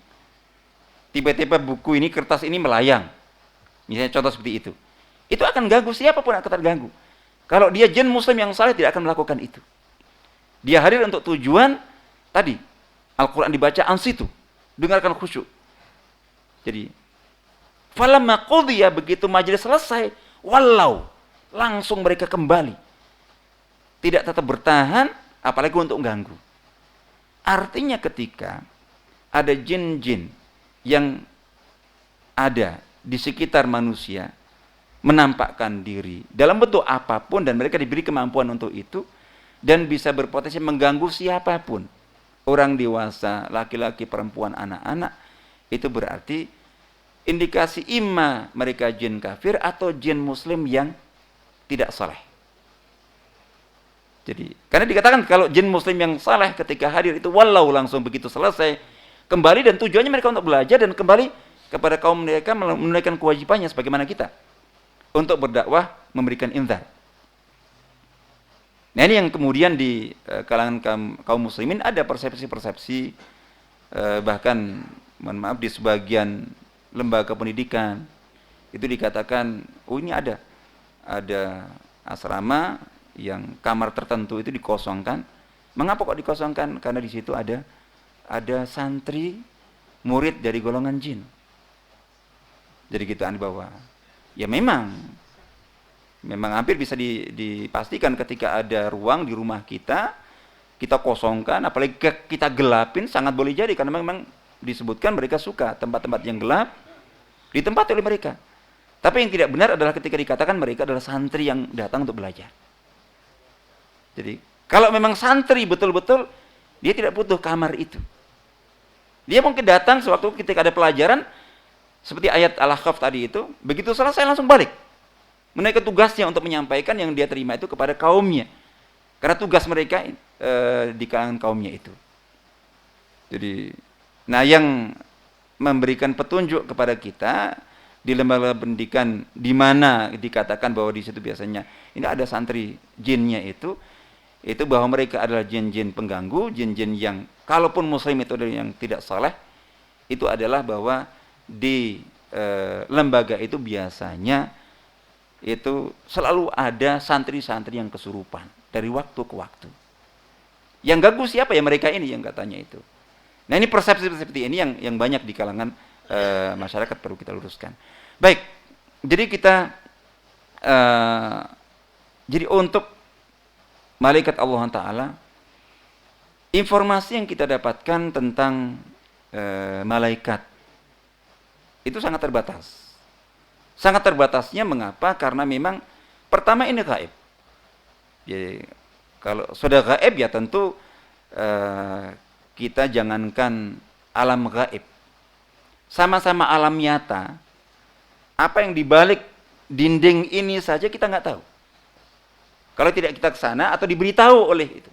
Tiba-tiba buku ini, kertas ini melayang. Misalnya contoh seperti itu. Itu akan ganggu siapapun akan terganggu. Kalau dia jin muslim yang saleh tidak akan melakukan itu. Dia hadir untuk tujuan tadi, Al-Quran dibaca ansitu, dengarkan khusyuk. Jadi, falamma qudiya, begitu majelis selesai, walau langsung mereka kembali. Tidak tetap bertahan, apalagi untuk mengganggu. Artinya ketika ada jin-jin yang ada di sekitar manusia menampakkan diri dalam bentuk apapun dan mereka diberi kemampuan untuk itu dan bisa berpotensi mengganggu siapapun, orang dewasa, laki-laki, perempuan, anak-anak, itu berarti indikasi imma mereka jin kafir atau jin muslim yang tidak saleh. Jadi, karena dikatakan kalau jin muslim yang saleh ketika hadir itu walau langsung begitu selesai kembali, dan tujuannya mereka untuk belajar dan kembali kepada kaum mereka menunaikan kewajibannya sebagaimana kita untuk berdakwah, memberikan inzar. Nah, ini yang kemudian di kalangan kaum muslimin ada persepsi-persepsi, bahkan mohon maaf di sebagian lembaga pendidikan itu dikatakan, oh ini ada asrama yang kamar tertentu itu dikosongkan. Mengapa kok dikosongkan? Karena di situ ada santri murid dari golongan jin. Jadi kita bahwa ya memang hampir bisa dipastikan ketika ada ruang di rumah kita kosongkan, apalagi kita gelapin, sangat boleh jadi karena memang disebutkan mereka suka tempat-tempat yang gelap ditempati oleh mereka. Tapi yang tidak benar adalah ketika dikatakan mereka adalah santri yang datang untuk belajar. Jadi, kalau memang santri betul-betul, dia tidak butuh kamar itu. Dia mungkin datang sewaktu ketika ada pelajaran, seperti ayat Al-Ahqaf tadi itu, begitu selesai langsung balik. Menunaikan tugasnya untuk menyampaikan yang dia terima itu kepada kaumnya. Karena tugas mereka di kalangan kaumnya itu. Jadi, nah yang memberikan petunjuk kepada kita, di lembaga pendidikan di mana dikatakan bahwa di situ biasanya ini ada santri jinnya itu bahwa mereka adalah jin-jin pengganggu, jin-jin yang kalaupun muslim itu adalah yang tidak saleh, itu adalah bahwa di lembaga itu biasanya itu selalu ada santri-santri yang kesurupan dari waktu ke waktu. Yang ganggu siapa ya? Mereka ini yang katanya itu. Nah, ini persepsi seperti ini yang banyak di kalangan masyarakat perlu kita luruskan. Baik, jadi kita jadi untuk malaikat Allah Ta'ala, informasi yang kita dapatkan tentang malaikat itu sangat terbatas. Sangat terbatasnya mengapa? Karena memang pertama ini gaib. Jadi kalau sudah gaib ya tentu kita jangankan alam gaib, sama-sama alam nyata, apa yang dibalik dinding ini saja kita nggak tahu. Kalau tidak kita ke sana atau diberitahu oleh itu.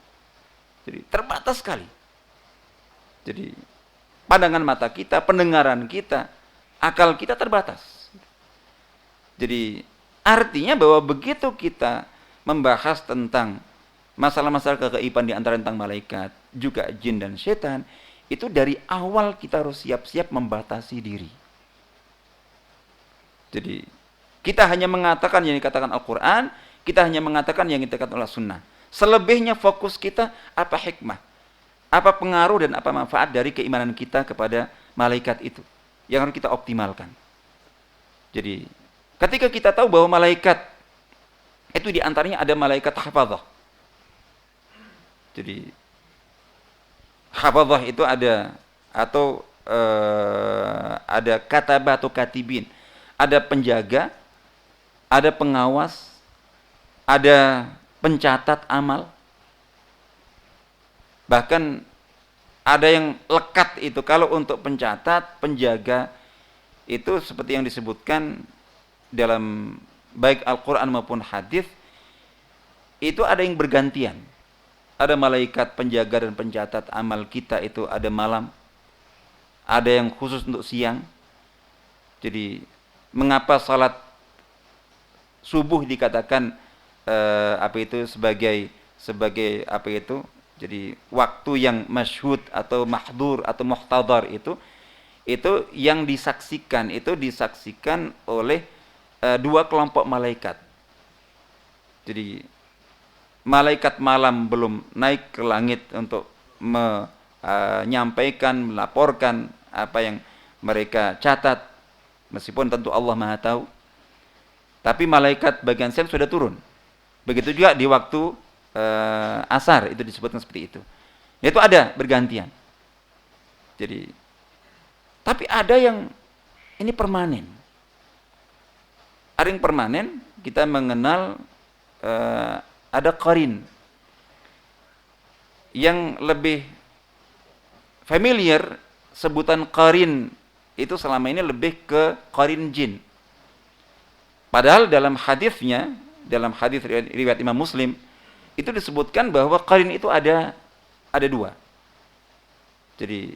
Jadi terbatas sekali. Jadi pandangan mata kita, pendengaran kita, akal kita terbatas. Jadi artinya bahwa begitu kita membahas tentang masalah-masalah kegaiban di antara tentang malaikat, juga jin dan setan, itu dari awal kita harus siap-siap membatasi diri. Jadi kita hanya mengatakan yang dikatakan Al-Quran, kita hanya mengatakan yang dikatakan oleh Sunnah. Selebihnya fokus kita apa hikmah, apa pengaruh dan apa manfaat dari keimanan kita kepada malaikat itu yang harus kita optimalkan. Jadi ketika kita tahu bahwa malaikat itu diantaranya ada malaikat hafadzah. Jadi hafadzah itu ada atau ada katabah atau katibin, ada penjaga, ada pengawas, ada pencatat amal, bahkan ada yang lekat itu. Kalau untuk pencatat, penjaga itu seperti yang disebutkan dalam baik Al-Quran maupun hadis, itu ada yang bergantian. Ada malaikat penjaga dan pencatat amal kita itu ada malam, ada yang khusus untuk siang. Jadi mengapa salat subuh dikatakan sebagai apa itu? Jadi waktu yang masyhud atau mahdur atau muhtadar itu yang disaksikan oleh dua kelompok malaikat. Jadi malaikat malam belum naik ke langit untuk menyampaikan, melaporkan apa yang mereka catat, meskipun tentu Allah Maha tahu. Tapi malaikat bagian siang sudah turun. Begitu juga di waktu asar, itu disebutkan seperti itu. Itu ada bergantian. Jadi, tapi ada yang ini permanen. Ada yang permanen, kita mengenal ada qarin yang lebih familiar. Sebutan qarin itu selama ini lebih ke qarin jin. Padahal dalam hadisnya, dalam hadis riwayat Imam Muslim, itu disebutkan bahwa qarin itu ada dua. Jadi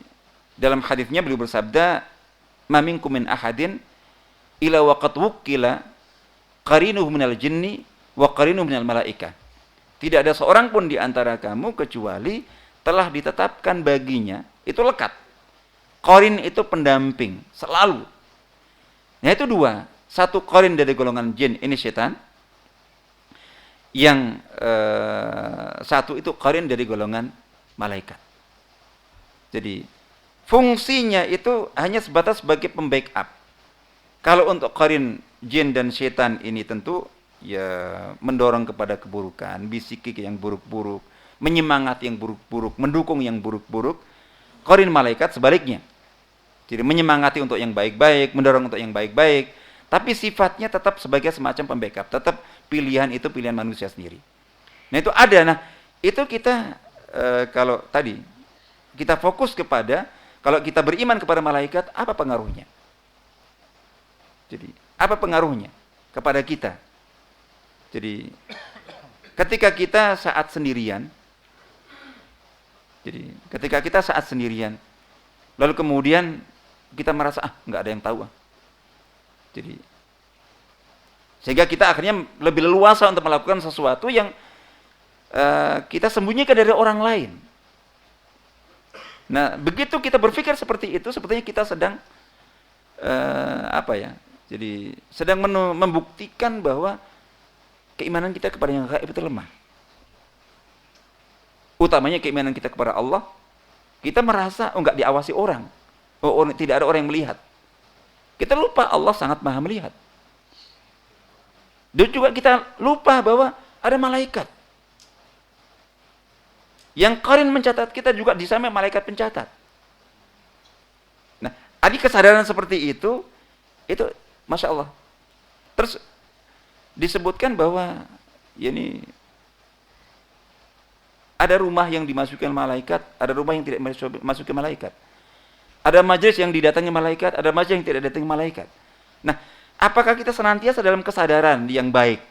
dalam hadisnya beliau bersabda, "Ma minkum min ahadin ila waqad wukkila qarinuhu minal jinni wa qarinuhu minal malaikah." Tidak ada seorang pun di antara kamu kecuali telah ditetapkan baginya, itu lekat. Qarin itu pendamping, selalu. Nah itu dua. Satu qarin dari golongan jin, ini setan. Yang satu itu qarin dari golongan malaikat. Jadi fungsinya itu hanya sebatas sebagai pembackup. Kalau untuk qarin jin dan setan ini tentu ya mendorong kepada keburukan, bisiki yang buruk-buruk, menyemangati yang buruk-buruk, mendukung yang buruk-buruk. Qarin malaikat sebaliknya. Jadi menyemangati untuk yang baik-baik, mendorong untuk yang baik-baik. Tapi sifatnya tetap sebagai semacam pembackup. Tetap pilihan itu pilihan manusia sendiri. Nah itu ada. Nah itu kita kalau tadi kita fokus kepada, kalau kita beriman kepada malaikat, apa pengaruhnya? Jadi apa pengaruhnya kepada kita? Jadi ketika kita saat sendirian, lalu kemudian kita merasa nggak ada yang tahu. Jadi sehingga kita akhirnya lebih leluasa untuk melakukan sesuatu yang kita sembunyikan dari orang lain. Nah, begitu kita berpikir seperti itu, sebetulnya kita sedang Jadi sedang membuktikan bahwa keimanan kita kepada yang gaib itu lemah. Utamanya keimanan kita kepada Allah, kita merasa enggak diawasi orang. Tidak ada orang yang melihat. Kita lupa Allah sangat maha melihat. Dan juga kita lupa bahwa ada malaikat. Yang qarin mencatat kita juga di sana malaikat pencatat. Nah, ada kesadaran seperti itu Masya Allah. Terus disebutkan bahwa ini ada rumah yang dimasuki malaikat, ada rumah yang tidak dimasuki malaikat. Ada majelis yang didatangi malaikat, ada majelis yang tidak didatangi malaikat. Nah, apakah kita senantiasa dalam kesadaran yang baik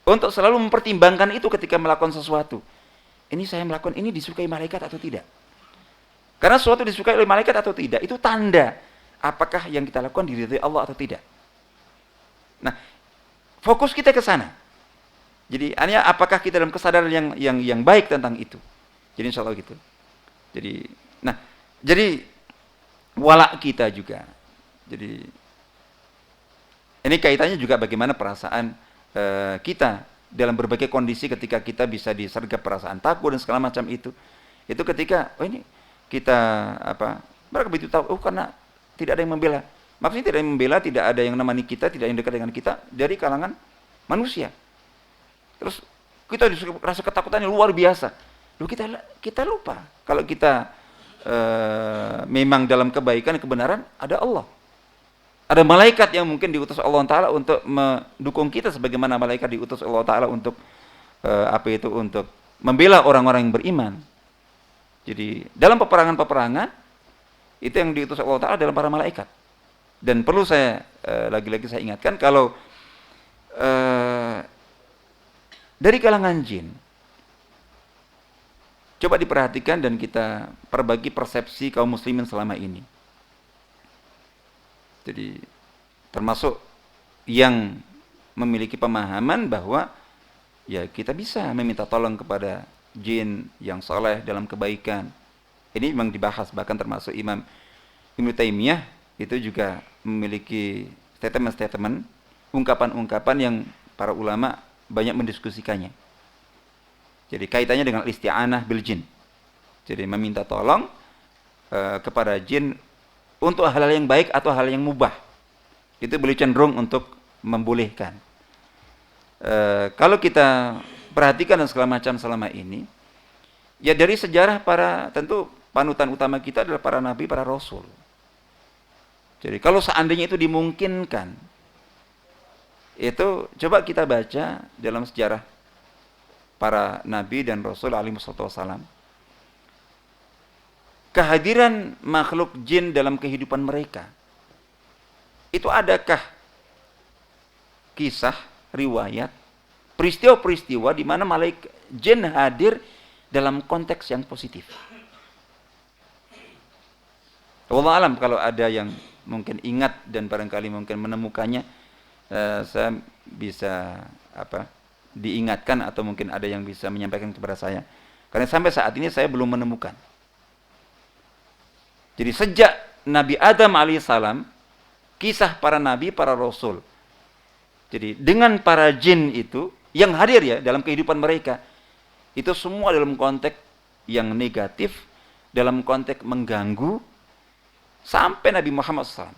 untuk selalu mempertimbangkan itu ketika melakukan sesuatu? Ini saya melakukan ini disukai malaikat atau tidak? Karena sesuatu disukai oleh malaikat atau tidak, itu tanda apakah yang kita lakukan diridhai Allah atau tidak. Nah, fokus kita ke sana. Jadi, hanya apakah kita dalam kesadaran yang baik tentang itu. Jadi insya Allah gitu. Jadi walak kita juga. Jadi ini kaitannya juga bagaimana perasaan kita dalam berbagai kondisi ketika kita bisa disergap perasaan takut dan segala macam itu. Itu ketika ini kita mereka begitu tahu karena tidak ada yang membela. Maksudnya tidak ada yang membela, tidak ada yang menemani kita, tidak ada yang dekat dengan kita dari kalangan manusia. Terus kita rasa ketakutan yang luar biasa. Loh kita lupa kalau kita memang dalam kebaikan kebenaran ada Allah. Ada malaikat yang mungkin diutus Allah Ta'ala untuk mendukung kita sebagaimana malaikat diutus Allah Ta'ala untuk untuk membela orang-orang yang beriman. Jadi dalam peperangan-peperangan itu yang diutus Allah Ta'ala dalam para malaikat. Dan perlu saya lagi-lagi saya ingatkan kalau dari kalangan jin Coba diperhatikan dan kita perbagi persepsi kaum muslimin selama ini. Jadi termasuk yang memiliki pemahaman bahwa ya kita bisa meminta tolong kepada jin yang soleh dalam kebaikan. Ini memang dibahas, bahkan termasuk Imam Ibnu Taimiyah itu juga memiliki statement-statement, ungkapan-ungkapan yang para ulama banyak mendiskusikannya. Jadi kaitannya dengan isti'anah bil jin. Jadi meminta tolong kepada jin untuk hal-hal yang baik atau hal yang mubah. Itu beliau cenderung untuk membolehkan. Kalau kita perhatikan dan segala macam selama ini, ya dari sejarah tentu panutan utama kita adalah para nabi, para rasul. Jadi kalau seandainya itu dimungkinkan, itu coba kita baca dalam sejarah para nabi dan rasul alaihi wassalam. Kehadiran makhluk jin dalam kehidupan mereka, itu adakah kisah, riwayat, peristiwa-peristiwa di mana malaikat jin hadir dalam konteks yang positif? Wallahu alam, kalau ada yang mungkin ingat dan barangkali mungkin menemukannya, saya bisa diingatkan atau mungkin ada yang bisa menyampaikan kepada saya. Karena sampai saat ini saya belum menemukan. Jadi sejak Nabi Adam alaihissalam, kisah para nabi, para rasul. Jadi dengan para jin itu yang hadir ya dalam kehidupan mereka, itu semua dalam konteks yang negatif, dalam konteks mengganggu, sampai Nabi Muhammad SAW.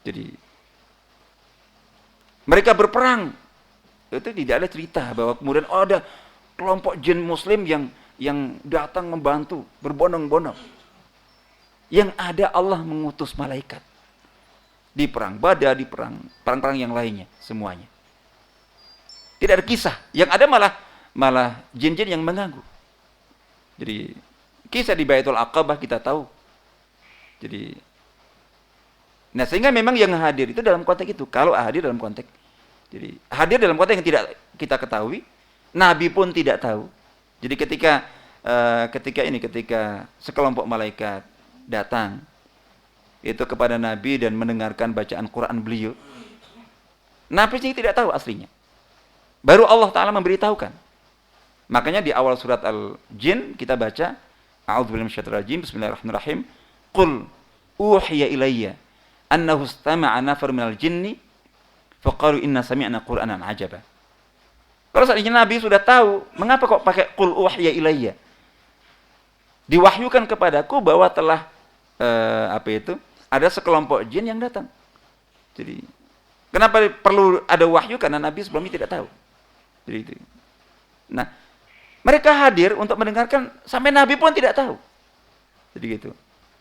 Jadi mereka berperang, itu tidak ada cerita bahwa kemudian ada kelompok jin muslim yang datang membantu berbondong-bondong. Yang ada Allah mengutus malaikat di perang Badar, di perang-perang yang lainnya semuanya. Tidak ada kisah. Yang ada malah jin-jin yang mengganggu. Jadi kisah di Baitul Aqabah kita tahu. Jadi nah sehingga memang yang hadir itu dalam konteks itu. Kalau hadir dalam konteks, jadi hadir dalam konteks yang tidak kita ketahui, Nabi pun tidak tahu. Jadi ketika sekelompok malaikat datang itu kepada Nabi dan mendengarkan bacaan Quran beliau, Nabi sendiri tidak tahu aslinya. Baru Allah Ta'ala memberitahukan. Makanya di awal surat Al-Jin kita baca, A'udzubillahi minasyaitonir rajim, bismillahirrahmanirrahim. Qul uhiya ilayya annahu istama'a nafar minal jinni faqalu inna sami'na qur'anan ajaba. Kalau seandainya Nabi sudah tahu, mengapa kok pakai qul uhiya ilayya? Diwahyukan kepadaku bahwa telah ada sekelompok jin yang datang. Jadi kenapa perlu ada wahyu? Karena Nabi sebelumnya tidak tahu. Jadi itu. Nah, mereka hadir untuk mendengarkan sampai Nabi pun tidak tahu. Jadi gitu.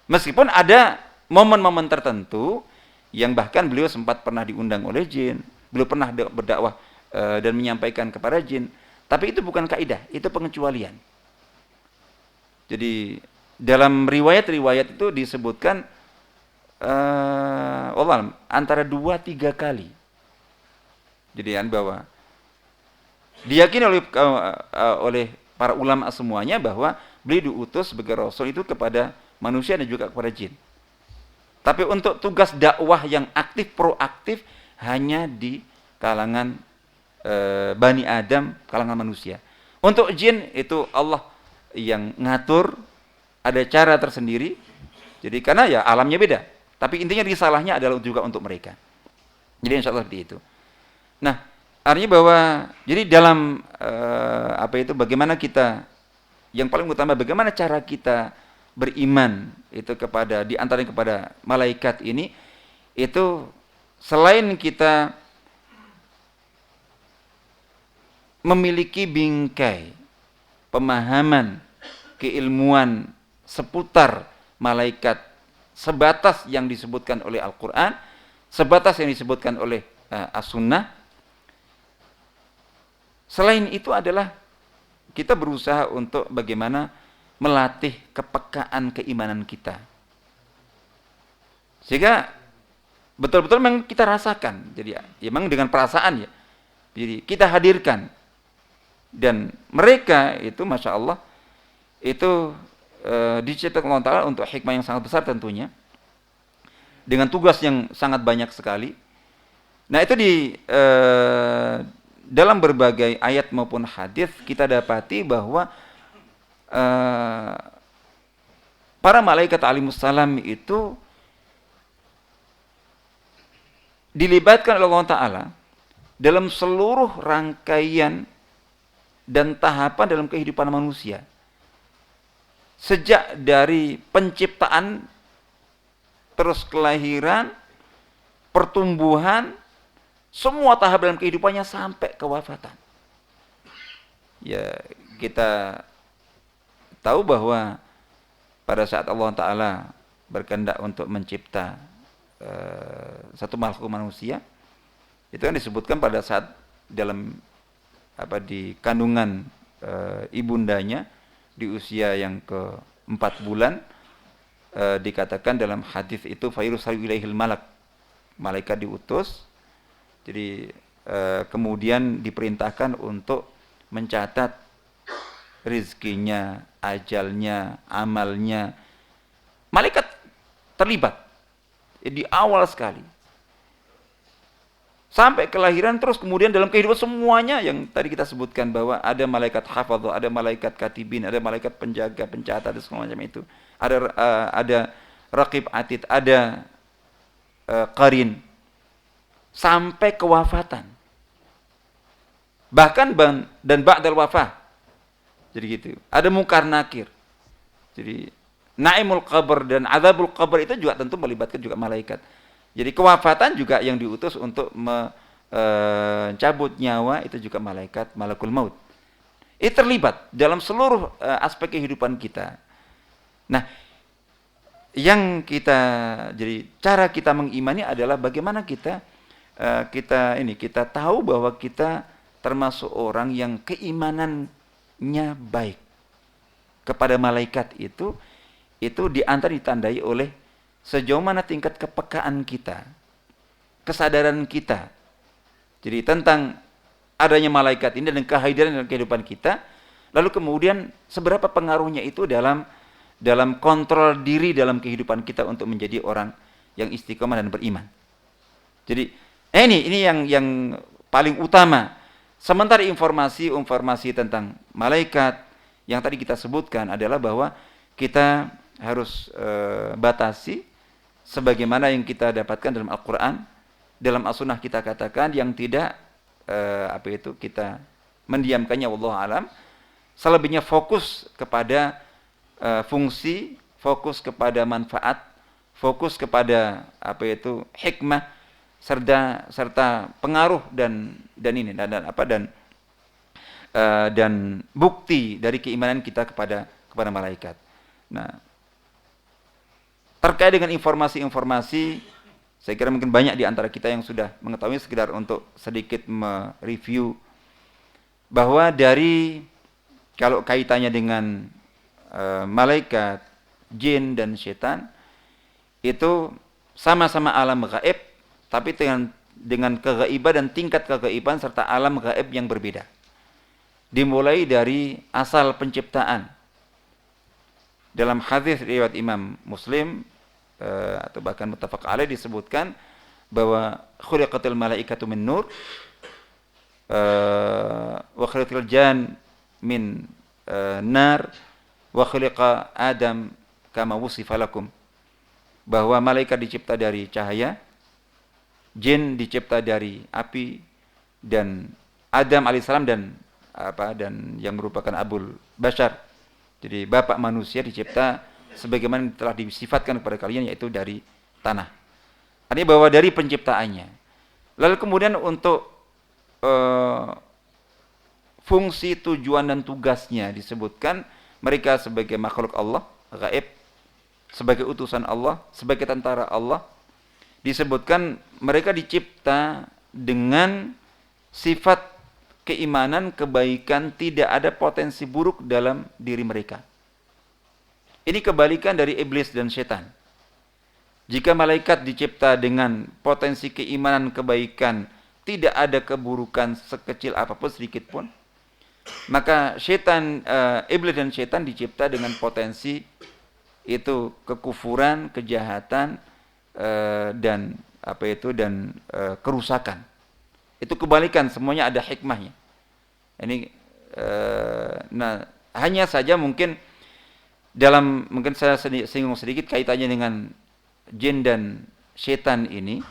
Meskipun ada momen-momen tertentu yang bahkan beliau sempat pernah diundang oleh jin, beliau pernah berdakwah dan menyampaikan kepada jin, tapi itu bukan kaidah, itu pengecualian. Jadi dalam riwayat-riwayat itu disebutkan antara 2-3 kali. Jadi bahwa diyakini oleh para ulama semuanya bahwa beliau diutus sebagai rasul itu kepada manusia dan juga kepada jin. Tapi untuk tugas dakwah yang aktif, proaktif hanya di kalangan Bani Adam, kalangan manusia. Untuk jin itu Allah yang ngatur, ada cara tersendiri. Jadi karena ya alamnya beda. Tapi intinya risalahnya adalah juga untuk mereka. Jadi insya Allah seperti itu. Nah, artinya bahwa jadi dalam bagaimana kita, yang paling utama bagaimana cara kita beriman itu di antaranya kepada malaikat ini, itu selain kita memiliki bingkai pemahaman keilmuan seputar malaikat sebatas yang disebutkan oleh Al-Quran, sebatas yang disebutkan oleh As-Sunnah. Selain itu adalah kita berusaha untuk bagaimana melatih kepekaan keimanan kita. Sehingga betul-betul memang kita rasakan. Jadi ya memang dengan perasaan ya. Jadi kita hadirkan Dan mereka itu Masya Allah itu diciptakan Allah Ta'ala untuk hikmah yang sangat besar tentunya, dengan tugas yang sangat banyak sekali. Nah itu dalam berbagai ayat maupun hadis kita dapati bahwa para malaikat alaihissalam itu dilibatkan oleh Allah Ta'ala dalam seluruh rangkaian dan tahapan dalam kehidupan manusia. Sejak dari penciptaan, terus kelahiran, pertumbuhan, semua tahap dalam kehidupannya sampai kewafatan. Ya, kita tahu bahwa pada saat Allah Ta'ala berkehendak untuk mencipta satu makhluk manusia, itu kan disebutkan pada saat dalam di kandungan ibundanya di usia yang ke-4 bulan, dikatakan dalam hadis itu fayursalu ilaihil malak, malaikat diutus. Jadi kemudian diperintahkan untuk mencatat rizkinya, ajalnya, amalnya. Malaikat terlibat di awal sekali sampai kelahiran, terus kemudian dalam kehidupan semuanya yang tadi kita sebutkan bahwa ada malaikat hafadh, ada malaikat katibin, ada malaikat penjaga, pencatat, dan segala macam itu. Ada raqib atid, ada qarin sampai kewafatan. Bahkan dan ba'dal wafah. Jadi gitu. Ada munkar nakir. Jadi naimul qabr dan azabul qabr itu juga tentu melibatkan juga malaikat. Jadi kewafatan juga yang diutus untuk mencabut nyawa itu juga malaikat, malakul maut. Itu terlibat dalam seluruh aspek kehidupan kita. Nah, yang jadi cara kita mengimani adalah bagaimana kita tahu bahwa kita termasuk orang yang keimanannya baik kepada malaikat itu ditandai oleh sejauh mana tingkat kepekaan kita, kesadaran kita. Jadi tentang adanya malaikat ini dan kehadiran dalam kehidupan kita, lalu kemudian seberapa pengaruhnya itu dalam kontrol diri dalam kehidupan kita untuk menjadi orang yang istiqomah dan beriman. Jadi ini yang paling utama. Sementara informasi tentang malaikat yang tadi kita sebutkan adalah bahwa kita harus batasi sebagaimana yang kita dapatkan dalam Al-Quran, dalam As-Sunnah kita katakan yang tidak kita mendiamkannya, wallahu alam. Selebihnya fokus kepada fungsi, fokus kepada manfaat, fokus kepada hikmah serta pengaruh dan bukti dari keimanan kita kepada malaikat. Nah, terkait dengan informasi-informasi, saya kira mungkin banyak di antara kita yang sudah mengetahui, sekedar untuk sedikit mereview bahwa kalau kaitannya dengan malaikat, jin dan setan itu sama-sama alam gaib, tapi dengan kegaiban dan tingkat kegaiban serta alam gaib yang berbeda. Dimulai dari asal penciptaan. Dalam hadis riwayat Imam Muslim atau bahkan muttafaq alaih disebutkan bahwa khuliqatil malaikatu min nur wa khuliqal jan min nar wa khuliqa Adam kama wusifa lakum, bahwa malaikat dicipta dari cahaya, jin dicipta dari api, dan Adam alaihissalam dan yang merupakan abul bashar, jadi bapak manusia, dicipta sebagaimana telah disifatkan kepada kalian, yaitu dari tanah. Artinya bahwa dari penciptaannya. Lalu kemudian untuk fungsi, tujuan dan tugasnya disebutkan mereka sebagai makhluk Allah, gaib, sebagai utusan Allah, sebagai tentara Allah. Disebutkan mereka dicipta dengan sifat keimanan, kebaikan, tidak ada potensi buruk dalam diri mereka. Ini kebalikan dari iblis dan setan. Jika malaikat dicipta dengan potensi keimanan, kebaikan, tidak ada keburukan sekecil apapun, sedikit pun, Maka iblis dan setan dicipta dengan potensi itu kekufuran, kejahatan, dan kerusakan. Itu kebalikan, semuanya ada hikmahnya. Ini nah, hanya saja mungkin saya singgung sedikit kaitannya dengan jin dan setan ini.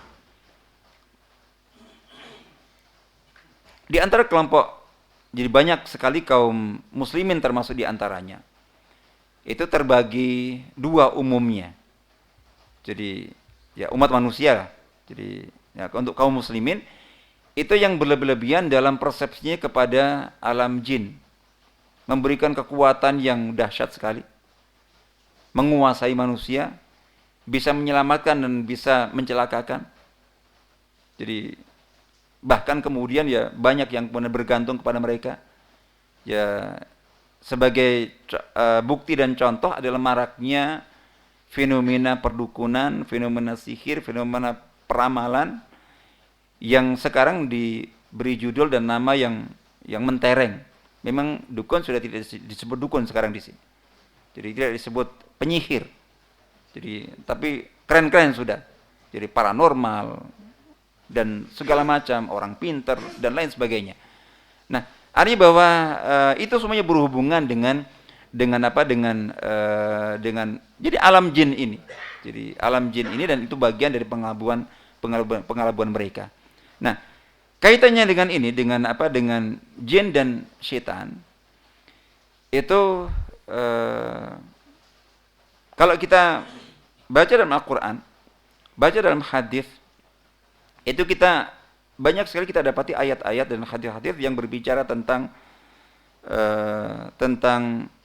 Di antara kelompok, jadi banyak sekali kaum muslimin termasuk di antaranya, itu terbagi dua umumnya. Jadi ya umat manusia. Jadi ya, untuk kaum muslimin itu yang berlebihan dalam persepsinya kepada alam jin, memberikan kekuatan yang dahsyat sekali, menguasai manusia, bisa menyelamatkan dan bisa mencelakakan. Jadi bahkan kemudian ya banyak yang benar bergantung kepada mereka. Ya sebagai bukti dan contoh adalah maraknya fenomena perdukunan, fenomena sihir, fenomena peramalan yang sekarang diberi judul dan nama yang mentereng. Memang dukun sudah tidak disebut dukun sekarang di sini. Jadi tidak disebut penyihir. Jadi tapi keren-keren sudah. Jadi paranormal dan segala macam, orang pinter dan lain sebagainya. Nah, artinya bahwa itu semuanya berhubungan dengan jadi alam jin ini. Jadi alam jin ini, dan itu bagian dari pengelabuan mereka. Nah, kaitannya dengan ini, dengan jin dan setan itu kalau kita baca dalam Al-Qur'an, baca dalam hadis, itu kita banyak sekali kita dapati ayat-ayat dan hadis-hadis yang berbicara tentang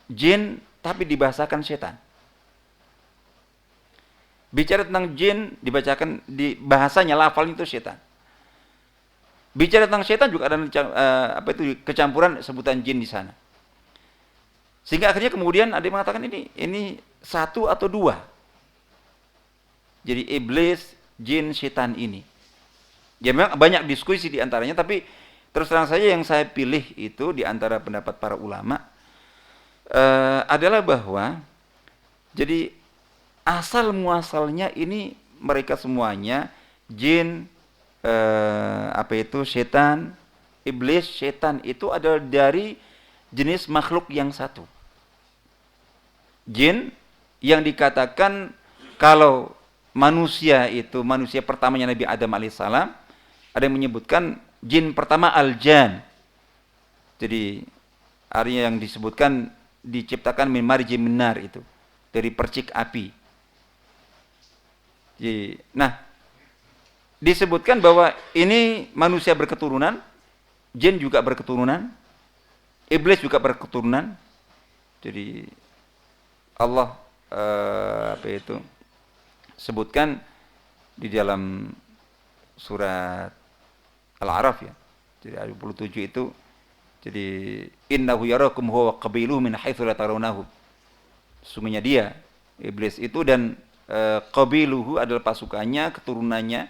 jin tapi dibahasakan setan. Bicara tentang jin dibacakan di bahasanya, lafalnya itu setan. Bicara tentang setan juga ada kecampuran sebutan jin di sana. Sehingga akhirnya kemudian ada yang mengatakan ini satu atau dua. Jadi iblis, jin, setan ini. Ya memang banyak diskusi di antaranya, tapi terus terang saja yang saya pilih itu di antara pendapat para ulama adalah bahwa jadi asal muasalnya ini mereka semuanya jin, setan, iblis, setan itu adalah dari jenis makhluk yang satu. Jin yang dikatakan kalau manusia pertamanya Nabi Adam alaihissalam, ada yang menyebutkan jin pertama al-jan. Jadi artinya yang disebutkan diciptakan min marjim minar, itu dari percik api. Jadi, nah disebutkan bahwa ini manusia berketurunan, jin juga berketurunan, iblis juga berketurunan. Jadi Allah sebutkan di dalam surat Al-A'raf ya. Jadi ayat 27 itu, jadi innahu yarakum huwa qabiluhu min haitsu la tarawnahu. Sungguhnya dia iblis itu dan qabiluhu adalah pasukannya, keturunannya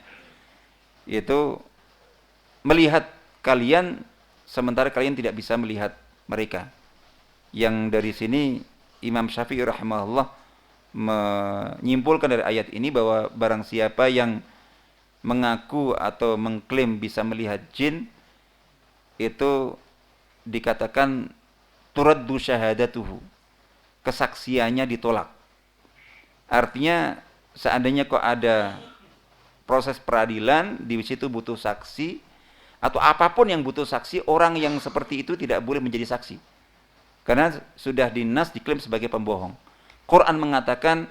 itu melihat kalian sementara kalian tidak bisa melihat mereka. Yang dari sini Imam Syafi'i rahimahullah menyimpulkan dari ayat ini bahwa barang siapa yang mengaku atau mengklaim bisa melihat jin, itu dikatakan turaddu syahadatuhu, kesaksiannya ditolak. Artinya seandainya kok ada proses peradilan, di situ butuh saksi atau apapun yang butuh saksi, orang yang seperti itu tidak boleh menjadi saksi karena sudah dinas diklaim sebagai pembohong. Quran mengatakan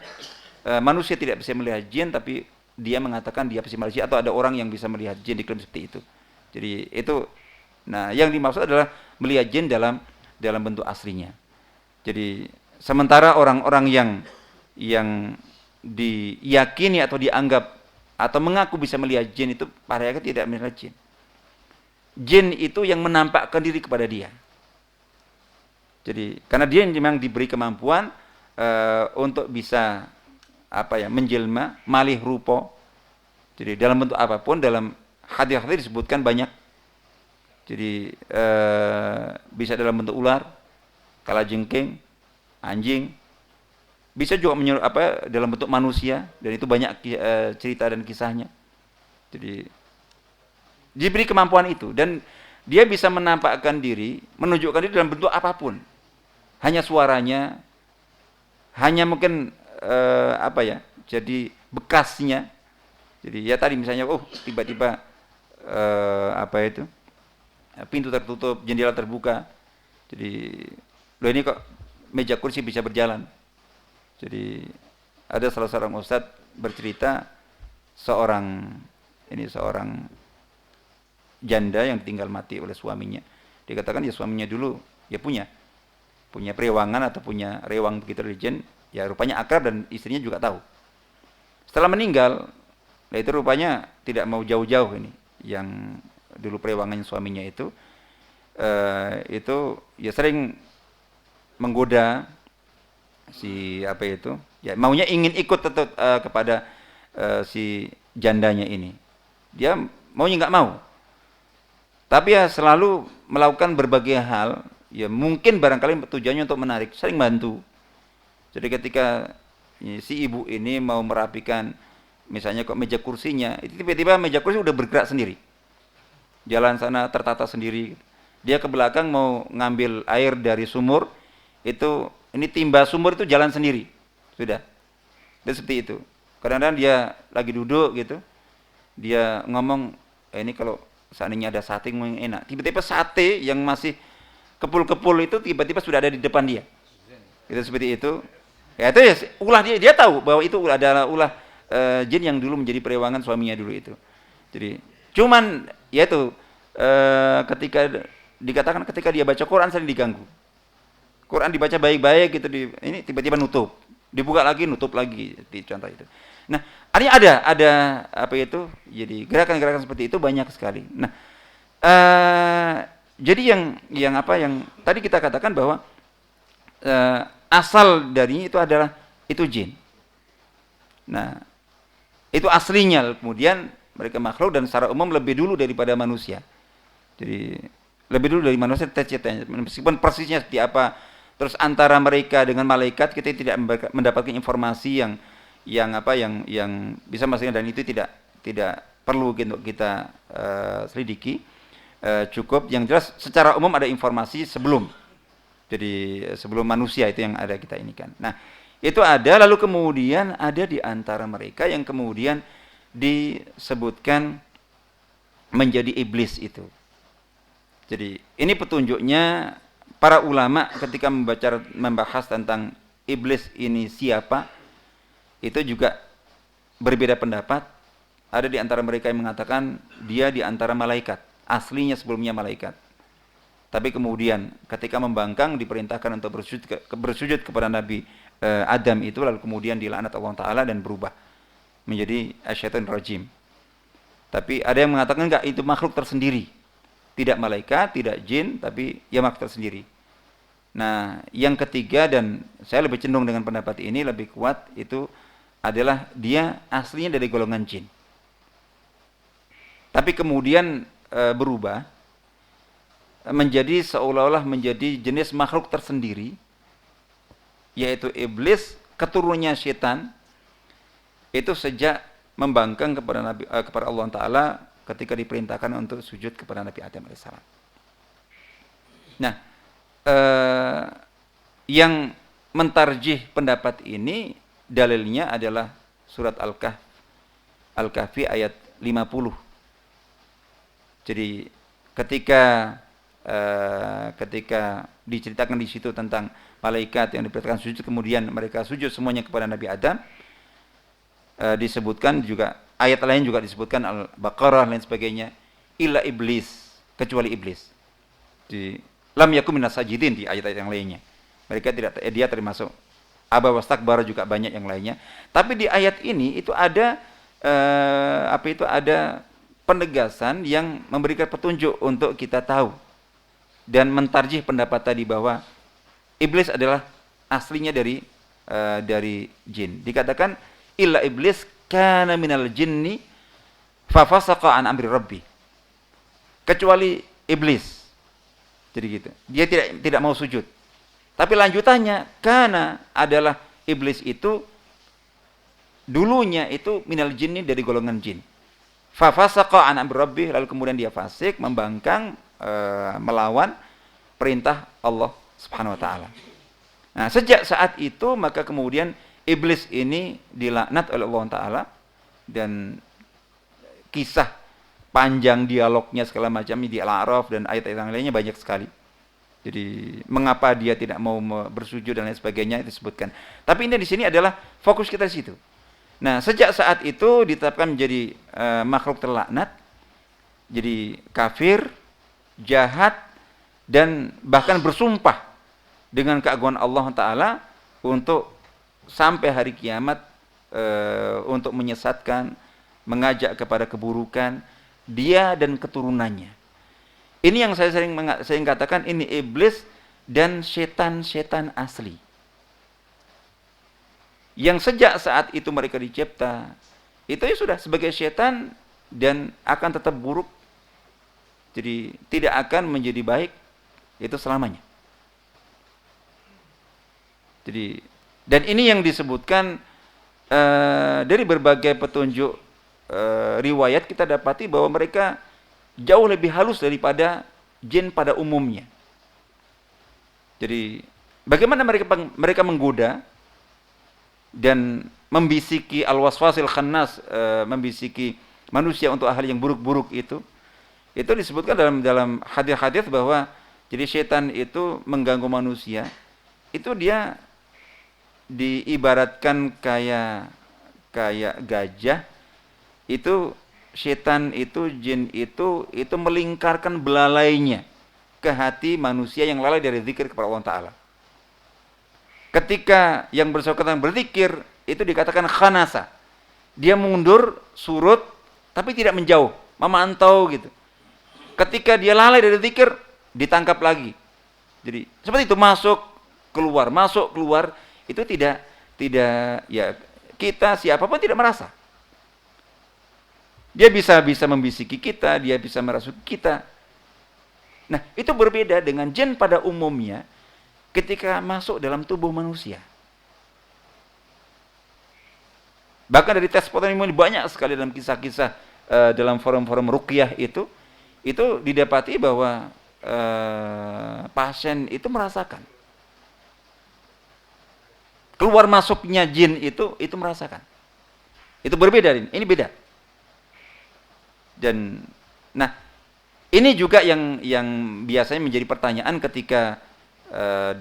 manusia tidak bisa melihat jin, tapi dia mengatakan dia bisa melihat jin, atau ada orang yang bisa melihat jin diklaim seperti itu. Jadi itu, nah yang dimaksud adalah melihat jin dalam bentuk aslinya. Jadi sementara orang-orang yang diyakini atau dianggap atau mengaku bisa melihat jin itu pada hakikatnya tidak melihat jin. Jin itu yang menampakkan diri kepada dia. Jadi karena dia memang diberi kemampuan untuk bisa menjelma, malih rupa. Jadi dalam bentuk apapun, dalam hadis-hadis disebutkan banyak. Jadi bisa dalam bentuk ular, kalajengking, anjing, bisa juga dalam bentuk manusia, dan itu banyak cerita dan kisahnya. Jadi diberi kemampuan itu, dan dia bisa menampakkan diri, menunjukkan diri dalam bentuk apapun. Hanya suaranya, hanya mungkin jadi bekasnya. Jadi ya tadi misalnya, tiba-tiba pintu tertutup, jendela terbuka. Jadi loh, ini kok meja kursi bisa berjalan. Jadi ada salah seorang ustadz bercerita, seorang janda yang ditinggal mati oleh suaminya. Dikatakan ya suaminya dulu ya punya perewangan atau punya rewang begitu religion, ya rupanya akrab dan istrinya juga tahu. Setelah meninggal, itu rupanya tidak mau jauh-jauh ini, yang dulu perewangan suaminya itu ya sering menggoda si ya maunya ingin ikut tetap kepada si jandanya ini. Dia maunya nggak mau. Tapi ya selalu melakukan berbagai hal, ya mungkin barangkali tujuannya untuk menarik, sering bantu. Jadi ketika si ibu ini mau merapikan misalnya kok meja kursinya, itu tiba-tiba meja kursi udah bergerak sendiri. Jalan sana tertata sendiri. Dia ke belakang mau ngambil air dari sumur, ini timba sumur itu jalan sendiri. Sudah. Dan seperti itu. Kadang-kadang dia lagi duduk gitu, dia ngomong, ini kalau seandainya ada sate yang enak, tiba-tiba sate yang masih kepul-kepul itu tiba-tiba sudah ada di depan dia. Itu seperti itu. Ya itu ya ulah dia tahu bahwa itu adalah ulah jin yang dulu menjadi perewangan suaminya dulu itu. Jadi cuman ya itu ketika dikatakan ketika dia baca Quran sering diganggu. Quran dibaca baik-baik gitu, ini tiba-tiba nutup, dibuka lagi, nutup lagi, di contoh itu. Nah, artinya ada jadi gerakan-gerakan seperti itu banyak sekali. Nah, jadi yang tadi kita katakan bahwa asal dari itu adalah itu jin. Nah, itu aslinya, kemudian mereka makhluk dan secara umum lebih dulu daripada manusia. Jadi lebih dulu dari manusia terciptanya, meskipun persisnya seperti apa. Terus antara mereka dengan malaikat kita tidak mendapatkan informasi yang bisa memastikan, dan itu tidak perlu untuk kita selidiki. Cukup yang jelas secara umum ada informasi sebelum manusia itu yang ada kita ini kan. Nah, itu ada, lalu kemudian ada di antara mereka yang kemudian disebutkan menjadi iblis itu. Jadi ini petunjuknya para ulama ketika membahas tentang iblis ini siapa, itu juga berbeda pendapat. Ada di antara mereka yang mengatakan dia di antara malaikat, aslinya sebelumnya malaikat. Tapi kemudian ketika membangkang diperintahkan untuk bersujud kepada Nabi Adam itu, lalu kemudian dilaknat Allah Ta'ala dan berubah menjadi syaitan rajim. Tapi ada yang mengatakan enggak, itu makhluk tersendiri. Tidak malaikat, tidak jin, tapi ya makhluk tersendiri. Nah, yang ketiga, dan saya lebih cenderung dengan pendapat ini lebih kuat, itu adalah dia aslinya dari golongan jin. Tapi kemudian berubah menjadi seolah-olah menjadi jenis makhluk tersendiri, yaitu iblis, keturunannya setan. Itu sejak membangkang kepada Allah Ta'ala ketika diperintahkan untuk sujud kepada Nabi Adam AS. Nah, yang mentarjih pendapat ini dalilnya adalah surat Al-Kahfi ayat 50. Jadi ketika diceritakan di situ tentang malaikat yang diperintahkan sujud, kemudian mereka sujud semuanya kepada Nabi Adam, disebutkan juga ayat lain juga disebutkan Al-Baqarah dan lain sebagainya, illa iblis, kecuali iblis. Di lam yakum minas sajidin di ayat-ayat yang lainnya. Mereka dia termasuk aba wastakbara, juga banyak yang lainnya. Tapi di ayat ini itu ada ada penegasan yang memberikan petunjuk untuk kita tahu dan mentarjih pendapat tadi bahwa iblis adalah aslinya dari jin. Dikatakan illa iblis kana minal jinni fa fasaqa an amri rabbi. Kecuali iblis. Jadi gitu. Dia tidak mau sujud. Tapi lanjutannya, karena adalah iblis itu dulunya itu minal jinni, dari golongan jin. Fa fasaqa an amri rabbih, lalu kemudian dia fasik, membangkang, melawan perintah Allah Subhanahu wa taala. Nah, sejak saat itu maka kemudian iblis ini dilaknat oleh Allah taala, dan kisah panjang dialognya segala macam di Al-A'raf dan ayat-ayat yang lainnya banyak sekali. Jadi mengapa dia tidak mau bersujud dan lain sebagainya itu disebutkan. Tapi ini di sini adalah fokus kita di situ. Nah, sejak saat itu ditetapkan menjadi makhluk terlaknat, jadi kafir, jahat, dan bahkan bersumpah dengan keagungan Allah Ta'ala untuk sampai hari kiamat untuk menyesatkan, mengajak kepada keburukan dia dan keturunannya. Ini yang saya sering katakan, ini iblis dan setan-setan asli. Yang sejak saat itu mereka dicipta, itu ya sudah sebagai setan dan akan tetap buruk. Jadi tidak akan menjadi baik itu selamanya. Jadi, dan ini yang disebutkan dari berbagai petunjuk riwayat, kita dapati bahwa mereka jauh lebih halus daripada jin pada umumnya. Jadi bagaimana mereka menggoda dan membisiki al-waswasil khannas, membisiki manusia untuk hal yang buruk-buruk itu disebutkan dalam hadis-hadis bahwa jadi setan itu mengganggu manusia, itu dia diibaratkan kayak gajah. Itu setan itu, jin itu melingkarkan belalainya ke hati manusia yang lalai dari zikir kepada Allah Ta'ala. Ketika yang bersangkutan berzikir, itu dikatakan khanasa. Dia mundur, surut, tapi tidak menjauh, memantau gitu. Ketika dia lalai dari zikir, ditangkap lagi. Jadi seperti itu, masuk keluar, itu tidak ya, kita siapapun tidak merasa. Dia bisa membisiki kita, dia bisa merasuki kita. Nah, itu berbeda dengan jin pada umumnya ketika masuk dalam tubuh manusia. Bahkan dari tes potensi banyak sekali dalam kisah-kisah dalam forum-forum ruqyah itu didapati bahwa pasien itu merasakan. Keluar masuknya jin itu merasakan. Itu berbeda, ini beda. Dan nah, ini juga yang biasanya menjadi pertanyaan ketika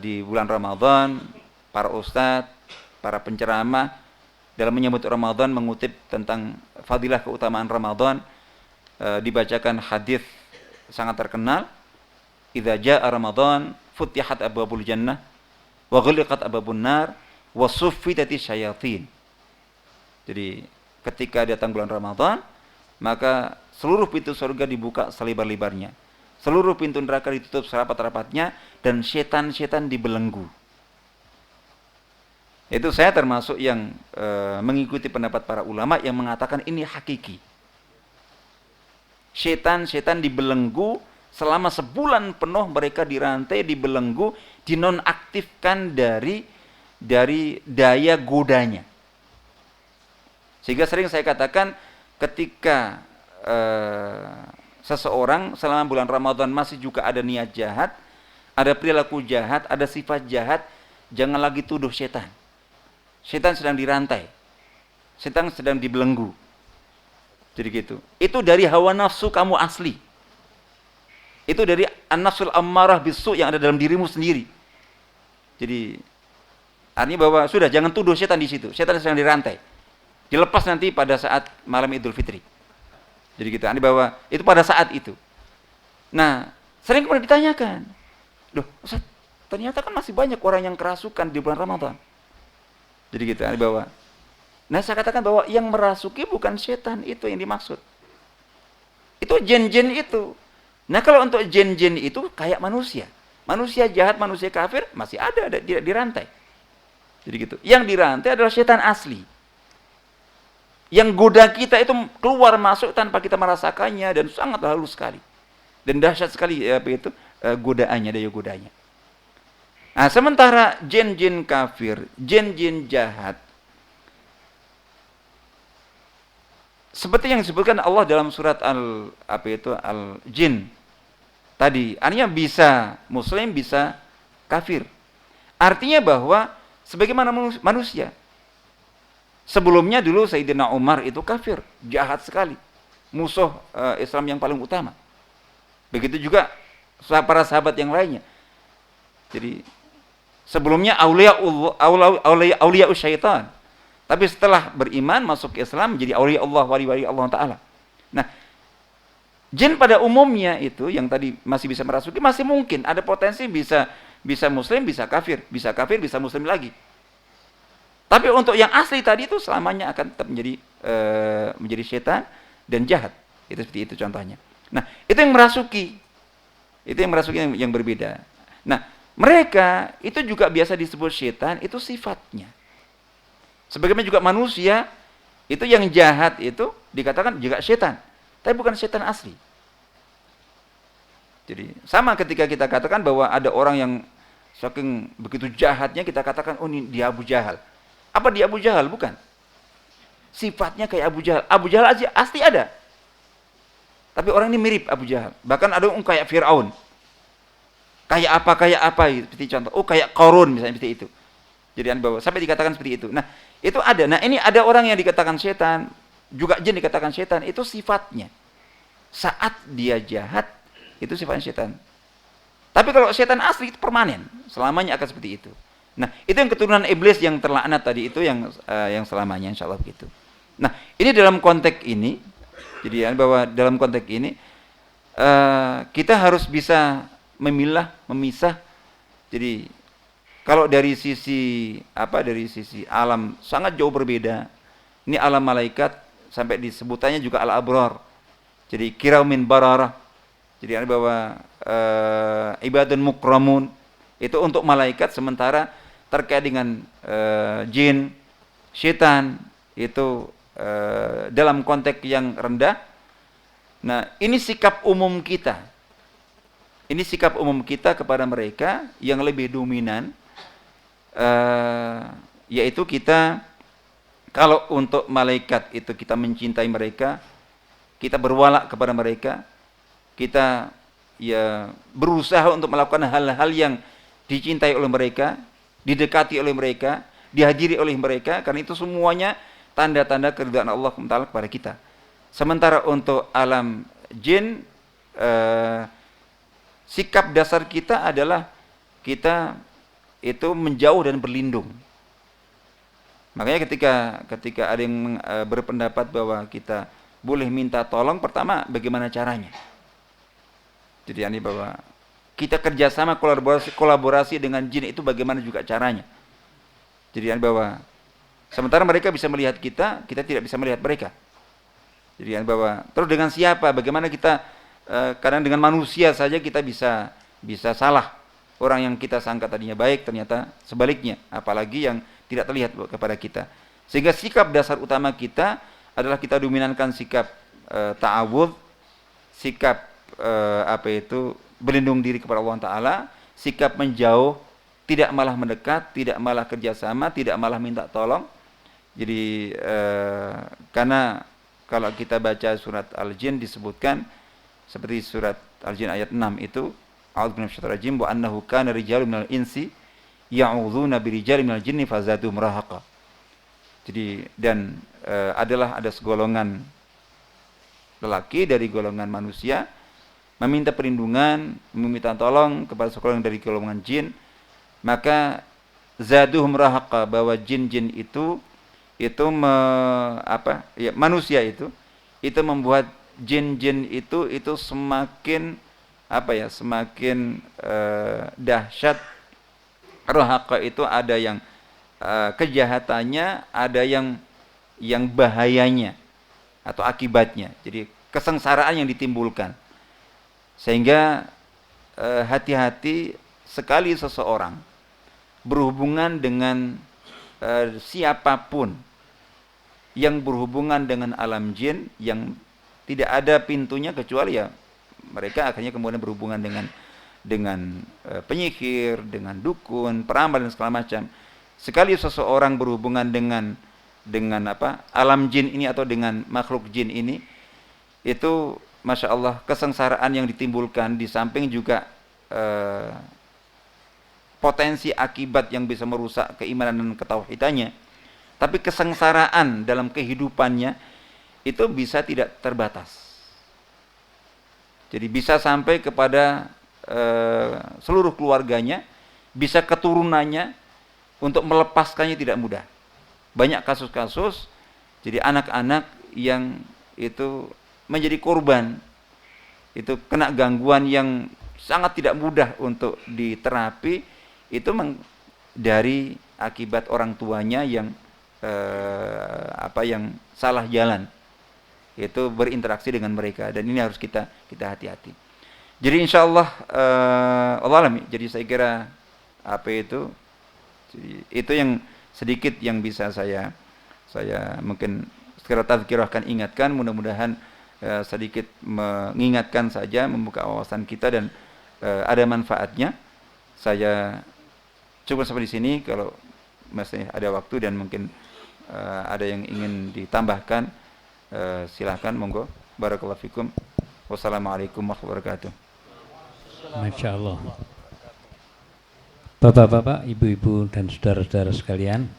di bulan Ramadan para ustadz, para penceramah dalam menyambut Ramadan mengutip tentang fadilah keutamaan Ramadan, dibacakan hadis sangat terkenal, idza jaa Ramadan futihat abwabul jannah wa ghuliqat abwabun nar wa suffitati syayatin. Jadi ketika datang bulan Ramadan, maka seluruh pintu surga dibuka selebar-lebarnya, seluruh pintu neraka ditutup serapat-rapatnya, dan setan-setan dibelenggu. Itu saya termasuk yang mengikuti pendapat para ulama yang mengatakan ini hakiki. Setan-setan dibelenggu selama sebulan penuh, mereka dirantai, dibelenggu, dinonaktifkan dari daya godanya. Sehingga sering saya katakan, ketika seseorang selama bulan Ramadan masih juga ada niat jahat, ada perilaku jahat, ada sifat jahat, jangan lagi tuduh setan. Setan sedang dirantai, setan sedang dibelenggu. Jadi gitu. Itu dari hawa nafsu kamu asli. Itu dari an-nafsul ammarah bisu yang ada dalam dirimu sendiri. Jadi artinya bahwa sudah, jangan tuduh setan di situ. Setan sedang dirantai. Dilepas nanti pada saat malam Idul Fitri. Jadi gitu, ini bahwa itu pada saat itu. Nah, sering kemudian ditanyakan, loh Ustaz, ternyata kan masih banyak orang yang kerasukan di bulan Ramadan. Jadi gitu, ini bahwa, nah saya katakan bahwa yang merasuki bukan setan itu yang dimaksud. Itu jin-jin itu. Nah kalau untuk jin-jin itu kayak manusia. Manusia jahat, manusia kafir masih ada dirantai. Jadi gitu. Yang dirantai adalah setan asli. Yang goda kita itu keluar masuk tanpa kita merasakannya dan sangat halus sekali. Dan dahsyat sekali apa itu godaannya, daya godanya. Nah, sementara jin-jin kafir, jin-jin jahat, seperti yang disebutkan Allah dalam surat Al-Jin tadi, artinya bisa muslim, bisa kafir. Artinya bahwa sebagaimana manusia. Sebelumnya dulu Sayyidina Umar itu kafir, jahat sekali. Musuh Islam yang paling utama. Begitu juga para sahabat yang lainnya. Jadi sebelumnya aulia syaitan. Tapi setelah beriman masuk Islam menjadi aulia Allah, wali-wali Allah Ta'ala. Nah, jin pada umumnya itu yang tadi masih bisa merasuki, masih mungkin ada potensi bisa muslim, bisa kafir, bisa muslim lagi. Tapi untuk yang asli tadi itu selamanya akan tetap menjadi setan dan jahat. Itu seperti itu contohnya. Nah, itu yang merasuki. Itu yang merasuki yang berbeda. Nah, mereka itu juga biasa disebut setan, itu sifatnya. Sebagaimana juga manusia, itu yang jahat itu dikatakan juga setan. Tapi bukan setan asli. Jadi sama ketika kita katakan bahwa ada orang yang saking begitu jahatnya, kita katakan, oh ini dia Abu Jahal. Apa dia Abu Jahal? Bukan. Sifatnya kayak Abu Jahal. Abu Jahal aja asli ada. Tapi orang ini mirip Abu Jahal. Bahkan ada yang kayak Fir'aun. Kayak apa, seperti contoh. Oh kayak Qarun misalnya seperti itu. Jadi bahwa sampai dikatakan seperti itu. Nah, itu ada. Nah, ini ada orang yang dikatakan setan, juga jin dikatakan setan, itu sifatnya. Saat dia jahat, itu sifatnya setan. Tapi kalau setan asli itu permanen, selamanya akan seperti itu. Nah, itu yang keturunan iblis yang terlaknat tadi itu yang selamanya insyaallah begitu. Nah, ini dalam konteks ini, jadi bahwa dalam konteks ini kita harus bisa memilah, memisah. Jadi kalau dari sisi alam sangat jauh berbeda. Ini alam malaikat sampai disebutannya juga al-abrar. Jadi kiramin bararah. Jadi bahwa ibadun mukramun itu untuk malaikat, sementara terkait dengan jin, syaitan itu dalam konteks yang rendah. Nah, ini sikap umum kita. Ini sikap umum kita kepada mereka yang lebih dominan. Yaitu kita kalau untuk malaikat itu kita mencintai mereka, kita berwala kepada mereka, kita ya berusaha untuk melakukan hal-hal yang dicintai oleh mereka, didekati oleh mereka, dihadiri oleh mereka, karena itu semuanya tanda-tanda keridhaan Allah Taala kepada kita. Sementara untuk alam jin, sikap dasar kita adalah kita itu menjauh dan berlindung. Makanya ketika ada yang berpendapat bahwa kita boleh minta tolong, pertama bagaimana caranya? Jadi ini bahwa kita kerjasama kolaborasi dengan jin itu bagaimana juga caranya? Jadi bahwa sementara mereka bisa melihat kita tidak bisa melihat mereka. Jadi bahwa terus dengan siapa? Bagaimana kita kadang dengan manusia saja kita bisa salah. Orang yang kita sangka tadinya baik ternyata sebaliknya, apalagi yang tidak terlihat kepada kita. Sehingga sikap dasar utama kita adalah kita dominankan sikap ta'awudz, sikap berlindung diri kepada Allah Ta'ala, sikap menjauh, tidak malah mendekat, tidak malah kerjasama, tidak malah minta tolong. Jadi karena kalau kita baca surat Al-Jin disebutkan seperti surat Al-Jin ayat 6 itu, a'udzu minasyaitonir rajim, wa annahu kana rijalun minal insi ya'udzuna birijalin minal jinni fazadhum rahaqa. Jadi dan ada segolongan lelaki dari golongan manusia meminta perlindungan, meminta tolong kepada segolongan dari golongan jin, maka zaduhum rahaqa, bahwa jin-jin itu manusia itu membuat jin-jin itu semakin semakin dahsyat. Rahaqa itu ada yang kejahatannya, ada yang bahayanya atau akibatnya. Jadi kesengsaraan yang ditimbulkan. Sehingga hati-hati sekali seseorang berhubungan dengan siapapun yang berhubungan dengan alam jin, yang tidak ada pintunya kecuali ya mereka akhirnya kemudian berhubungan dengan penyihir, dengan dukun, peramal dan segala macam. Sekali seseorang berhubungan dengan alam jin ini atau dengan makhluk jin ini, itu masya Allah kesengsaraan yang ditimbulkan, di samping juga potensi akibat yang bisa merusak keimanan dan ketauhidannya, tapi kesengsaraan dalam kehidupannya itu bisa tidak terbatas. Jadi bisa sampai kepada seluruh keluarganya, bisa keturunannya, untuk melepaskannya tidak mudah. Banyak kasus-kasus, jadi anak-anak yang itu menjadi korban, itu kena gangguan yang sangat tidak mudah untuk diterapi, itu dari akibat orang tuanya yang yang salah jalan, itu berinteraksi dengan mereka, dan ini harus kita hati-hati. Jadi insya Allah Allah alam. Jadi saya kira itu yang sedikit yang bisa saya mungkin segera tazkirahkan, ingatkan. Mudah-mudahan sedikit mengingatkan saja, membuka wawasan kita, dan ada manfaatnya. Saya cukup sampai di sini. Kalau masih ada waktu dan mungkin ada yang ingin ditambahkan, silahkan, monggo. Barakallahu fikum. Wassalamualaikum warahmatullahi wabarakatuh. Masya Allah. Bapak-bapak, ibu-ibu dan saudara-saudara sekalian,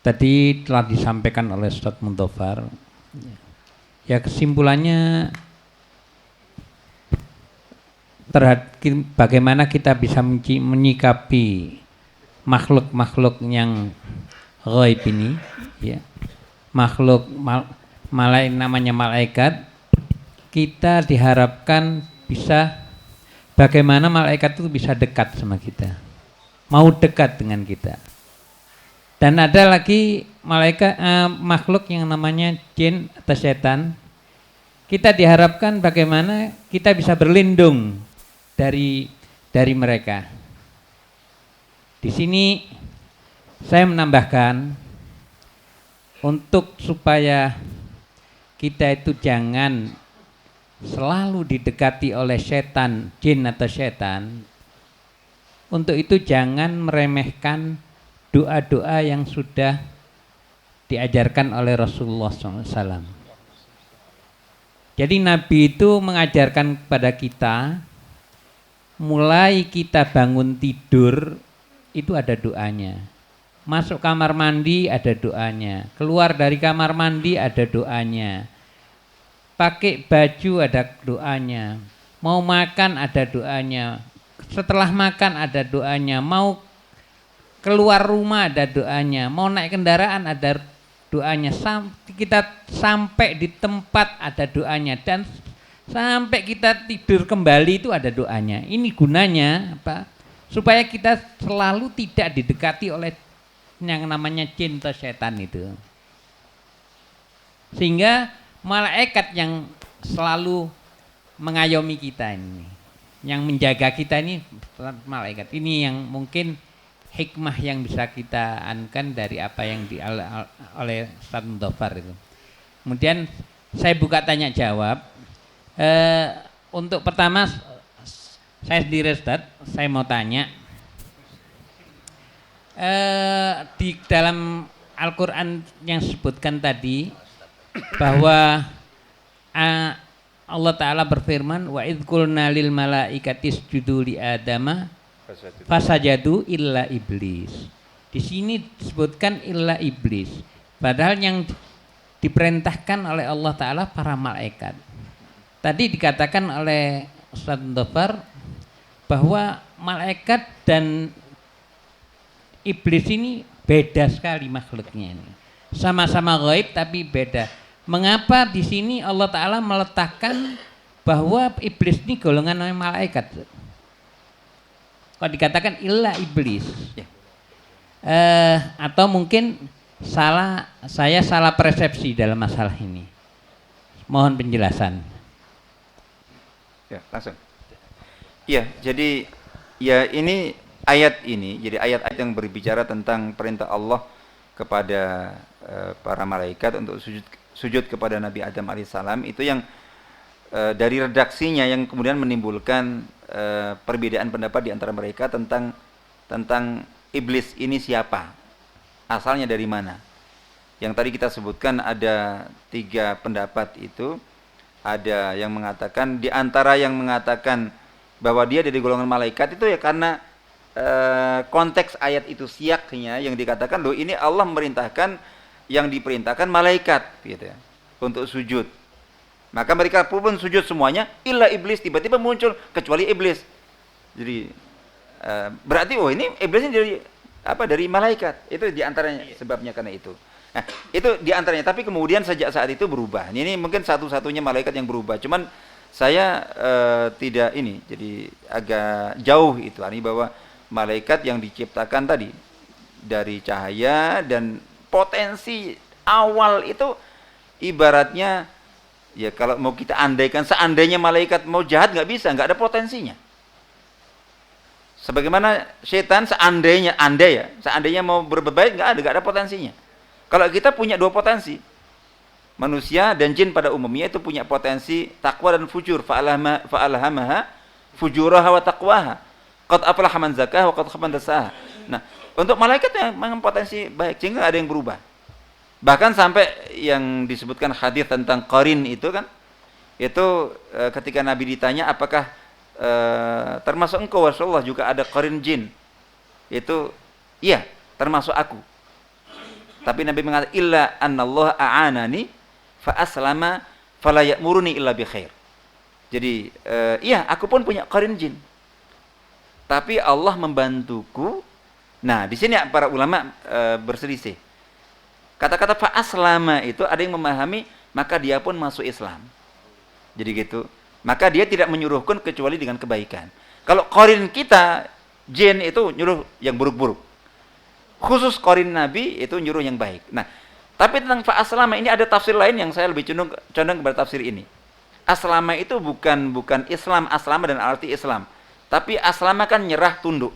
tadi telah disampaikan oleh Ustadz Mundofar. Ya, kesimpulannya bagaimana kita bisa menyikapi makhluk-makhluk yang ghaib ini, ya. Makhluk namanya malaikat. Kita diharapkan bisa, bagaimana malaikat itu bisa dekat sama kita, mau dekat dengan kita. Dan ada lagi makhluk yang namanya jin atau setan. Kita diharapkan bagaimana kita bisa berlindung dari mereka. Di sini saya menambahkan, untuk supaya kita itu jangan selalu didekati oleh setan, jin atau setan, untuk itu jangan meremehkan doa-doa yang sudah diajarkan oleh Rasulullah SAW. Jadi Nabi itu mengajarkan kepada kita, mulai kita bangun tidur itu ada doanya. Masuk kamar mandi ada doanya, keluar dari kamar mandi ada doanya. Pakai baju ada doanya, mau makan ada doanya, setelah makan ada doanya, mau keluar rumah ada doanya, mau naik kendaraan ada doanya, kita sampai di tempat ada doanya, dan sampai kita tidur kembali itu ada doanya. Ini gunanya apa? Supaya kita selalu tidak didekati oleh yang namanya jin atau setan itu. Sehingga malaikat yang selalu mengayomi kita ini, yang menjaga kita ini, malaikat ini yang mungkin hikmah yang bisa kita ankan dari apa yang oleh Ustadz Mundofar itu. Kemudian saya buka tanya jawab. Untuk pertama, saya sendiri Ustadz, saya mau tanya, di dalam Al-Quran yang disebutkan tadi, bahwa Allah Ta'ala berfirman, wa idh qulna lil malaikati isjudu li adama fasajadu illa iblis. Di sini disebutkan illa iblis, padahal yang diperintahkan oleh Allah Ta'ala para malaikat. Tadi dikatakan oleh Ustadz Mundofar bahwa malaikat dan iblis ini beda sekali makhluknya ini. Sama-sama gaib tapi beda. Mengapa di sini Allah Ta'ala meletakkan bahwa iblis ini golongan malaikat? Kok dikatakan illa iblis? Atau mungkin saya salah persepsi dalam masalah ini. Mohon penjelasan. Ya, langsung. Ya, jadi ya ini ayat ini, jadi ayat-ayat yang berbicara tentang perintah Allah kepada para malaikat untuk sujud kepada Nabi Adam alaihissalam, itu yang dari redaksinya yang kemudian menimbulkan perbedaan pendapat di antara mereka tentang iblis ini siapa, asalnya dari mana. Yang tadi kita sebutkan ada 3 pendapat itu. Ada yang mengatakan, di antara yang mengatakan bahwa dia dari golongan malaikat itu ya karena konteks ayat itu, siaknya yang dikatakan, loh ini Allah memerintahkan, yang diperintahkan malaikat gitu ya, untuk sujud. Maka mereka pun sujud semuanya, illa iblis, tiba-tiba muncul kecuali iblis. Jadi berarti oh ini iblis ini dari malaikat. Itu diantaranya sebabnya karena itu. Nah, itu diantaranya. Tapi kemudian sejak saat itu berubah. Ini mungkin satu-satunya malaikat yang berubah. Cuman saya tidak ini, jadi agak jauh itu. Artinya bahwa malaikat yang diciptakan tadi dari cahaya dan potensi awal itu ibaratnya ya kalau mau kita andaikan, seandainya malaikat mau jahat nggak bisa, nggak ada potensinya. Sebagaimana setan seandainya mau berbuat baik nggak ada potensinya. Kalau kita punya 2 potensi, manusia dan jin pada umumnya itu punya potensi takwa dan fujur. Fa'alhamaha fujuraha wa taqwaha. Qad aflaha man zakaha wa qad khaba man dassaha. Nah, untuk malaikat memang potensi baik, sehingga ada yang berubah. Bahkan sampai yang disebutkan hadis tentang qarin itu kan, itu ketika Nabi ditanya apakah termasuk engkau Rasulullah juga ada qarin jin, itu iya termasuk aku. Tapi Nabi mengatakan illa annallaha a'anani fa aslama fala ya'muruni illa bi khair. Jadi iya aku pun punya qarin jin, tapi Allah membantuku. Nah di sini para ulama berselisih. Kata-kata fa aslama itu ada yang memahami maka dia pun masuk Islam. Jadi gitu. Maka dia tidak menyuruhkan kecuali dengan kebaikan. Kalau qarin kita jin itu nyuruh yang buruk-buruk. Khusus qarin Nabi itu nyuruh yang baik. Nah, tapi tentang fa aslama ini ada tafsir lain yang saya lebih condong kepada tafsir ini. Aslama itu bukan Islam, aslama dan arti Islam. Tapi aslama kan nyerah tunduk.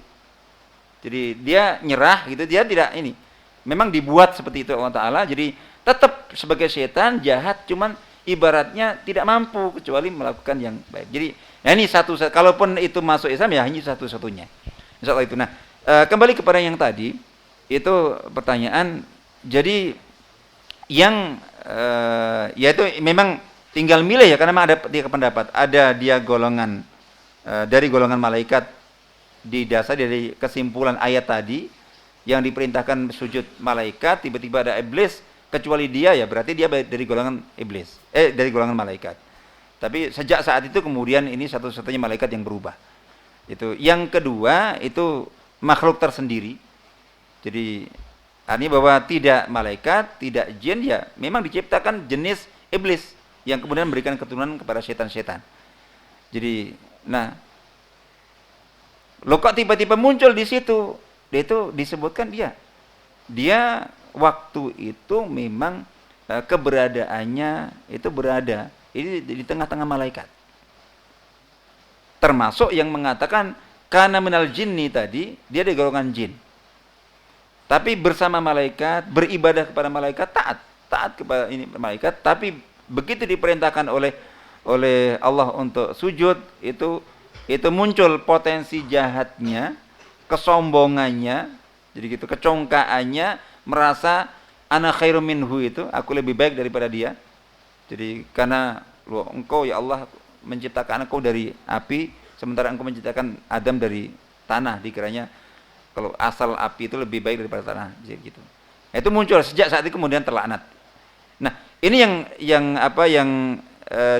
Jadi dia nyerah gitu, dia tidak ini. Memang dibuat seperti itu Allah Ta'ala, jadi tetap sebagai setan jahat, cuman ibaratnya tidak mampu kecuali melakukan yang baik. Jadi ya ini kalaupun itu masuk Islam ya hanya satu-satunya. Insyaallah itu. Nah, kembali kepada yang tadi, itu pertanyaan. Jadi yang yaitu memang tinggal milih ya, karena memang ada 3 pendapat. Ada dia golongan dari golongan malaikat didasari dari kesimpulan ayat tadi yang diperintahkan sujud malaikat, tiba-tiba ada iblis, kecuali dia ya berarti dia dari golongan iblis, dari golongan malaikat. Tapi sejak saat itu kemudian ini satu-satunya malaikat yang berubah. Itu. Yang kedua itu makhluk tersendiri. Jadi artinya bahwa tidak malaikat, tidak jin, ya memang diciptakan jenis iblis yang kemudian memberikan keturunan kepada setan-setan. Jadi, nah, lo kok tiba-tiba muncul di situ? Itu disebutkan dia waktu itu memang keberadaannya itu berada ini di tengah-tengah malaikat. Termasuk yang mengatakan kana minal jinni tadi, dia dari golongan jin. Tapi bersama malaikat, beribadah kepada malaikat, taat kepada ini malaikat, tapi begitu diperintahkan oleh Allah untuk sujud, itu muncul potensi jahatnya, kesombongannya, jadi gitu, kecongkaannya, merasa ana khairum minhu, itu aku lebih baik daripada dia. Jadi karena engkau ya Allah menciptakan engkau dari api, sementara engkau menciptakan Adam dari tanah, dikiranya kalau asal api itu lebih baik daripada tanah, gitu. Nah, itu muncul sejak saat itu kemudian terlaknat. Nah, ini yang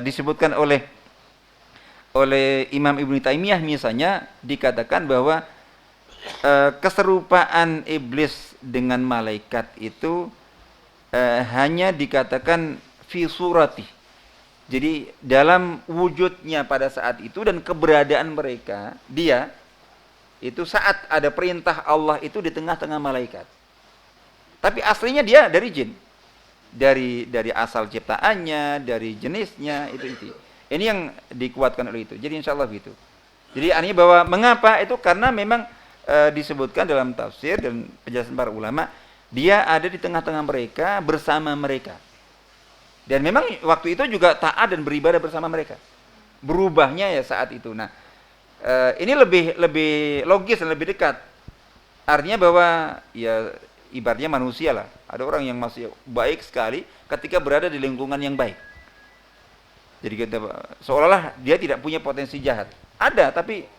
disebutkan oleh Imam Ibnu Taimiyah misalnya, dikatakan bahwa keserupaan iblis dengan malaikat itu hanya dikatakan fi surati. Jadi dalam wujudnya pada saat itu dan keberadaan mereka, dia itu saat ada perintah Allah itu di tengah-tengah malaikat. Tapi aslinya dia dari jin. Dari asal ciptaannya, dari jenisnya, itu. Ini yang dikuatkan oleh itu. Jadi insyaallah gitu. Jadi artinya bahwa mengapa itu karena memang disebutkan dalam tafsir dan penjelasan para ulama, dia ada di tengah-tengah mereka, bersama mereka. Dan memang waktu itu juga taat dan beribadah bersama mereka. Berubahnya ya saat itu. Nah, ini lebih logis dan lebih dekat. Artinya bahwa ya ibaratnya manusia lah. Ada orang yang masih baik sekali ketika berada di lingkungan yang baik. Jadi kita seolah-olah dia tidak punya potensi jahat. Ada, tapi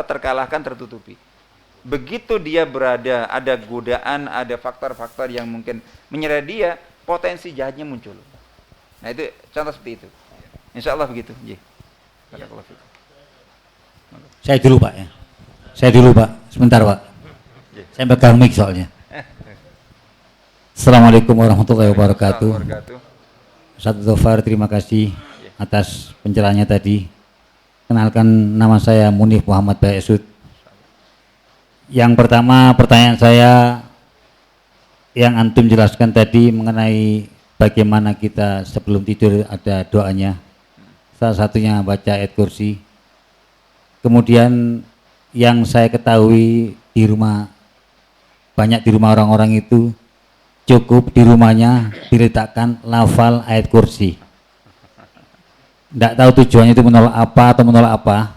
terkalahkan, tertutupi. Begitu dia berada, ada godaan, ada faktor-faktor yang mungkin menyeret dia, potensi jahatnya muncul. Nah itu contoh seperti itu. Insya Allah begitu. Barakallahu fikum. Saya dulu Pak ya. Saya dulu Pak. Sebentar Pak. Saya pegang mic soalnya. Assalamualaikum warahmatullahi wabarakatuh. Ustaz Dzafar, terima kasih atas pencerahannya tadi. Kenalkan, nama saya Munif Muhammad Baesud. Yang pertama, pertanyaan saya yang antum jelaskan tadi mengenai bagaimana kita sebelum tidur ada doanya. Salah satunya baca ayat kursi. Kemudian yang saya ketahui di rumah, banyak di rumah orang-orang itu cukup di rumahnya diletakkan lafal ayat kursi. Tidak tahu tujuannya itu menolak apa atau menolak apa,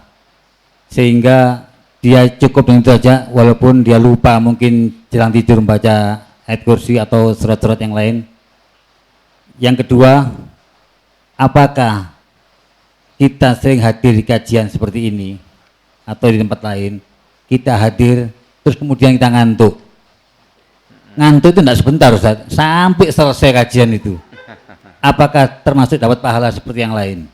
sehingga dia cukup dengan itu saja, walaupun dia lupa mungkin jelang tidur membaca ayat kursi atau surat-surat yang lain. Yang kedua, apakah kita sering hadir di kajian seperti ini atau di tempat lain, kita hadir terus kemudian kita ngantuk. Ngantuk itu tidak sebentar Ustaz, sampai selesai kajian itu. Apakah termasuk dapat pahala seperti yang lain?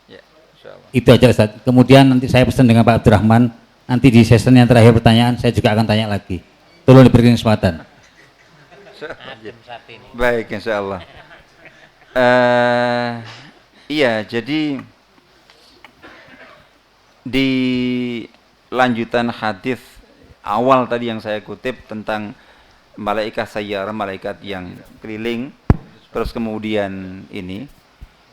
Ya, insyaallah. Itu aja Ustaz. Kemudian nanti saya pesan dengan Pak Abdurrahman, nanti di sesi yang terakhir pertanyaan saya juga akan tanya lagi. Tolong diberikan kesempatan. Baik, insya Allah. Iya, jadi di lanjutan hadis awal tadi yang saya kutip tentang malaikat sayyarah, malaikat yang keliling, terus kemudian ini,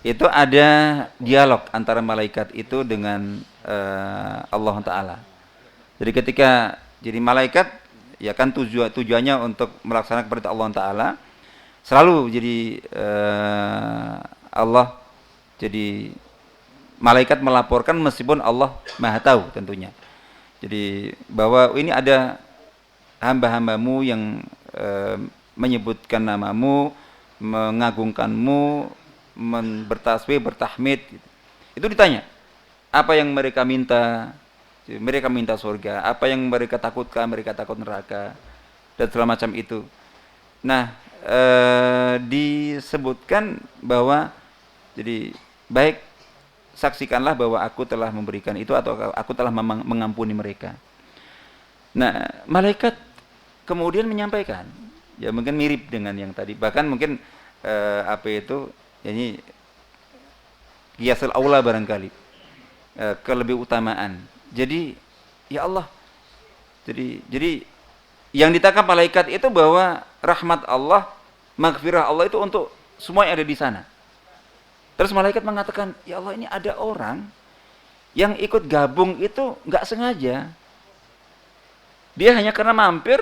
itu ada dialog antara malaikat itu dengan Allah Ta'ala. Jadi ketika jadi malaikat, ya kan tujuannya untuk melaksanakan perintah Allah Ta'ala, selalu jadi Allah, jadi malaikat melaporkan meskipun Allah Maha tahu tentunya. Jadi bahwa ini ada hamba-hambamu yang menyebutkan namamu, mengagungkanmu, bertasbih, bertahmid. Itu ditanya, apa yang mereka minta? Mereka minta surga. Apa yang mereka takutkan? Mereka takut neraka, dan segala macam itu. Nah, disebutkan bahwa jadi baik, saksikanlah bahwa aku telah memberikan itu atau aku telah mengampuni mereka. Nah, malaikat kemudian menyampaikan, ya mungkin mirip dengan yang tadi, bahkan mungkin ini qiyasul aula barangkali, kelebih utamaan. Jadi ya Allah, jadi yang ditangkap malaikat itu bahwa rahmat Allah, maghfirah Allah itu untuk semua yang ada di sana. Terus malaikat mengatakan, ya Allah, ini ada orang yang ikut gabung itu nggak sengaja. Dia hanya karena mampir,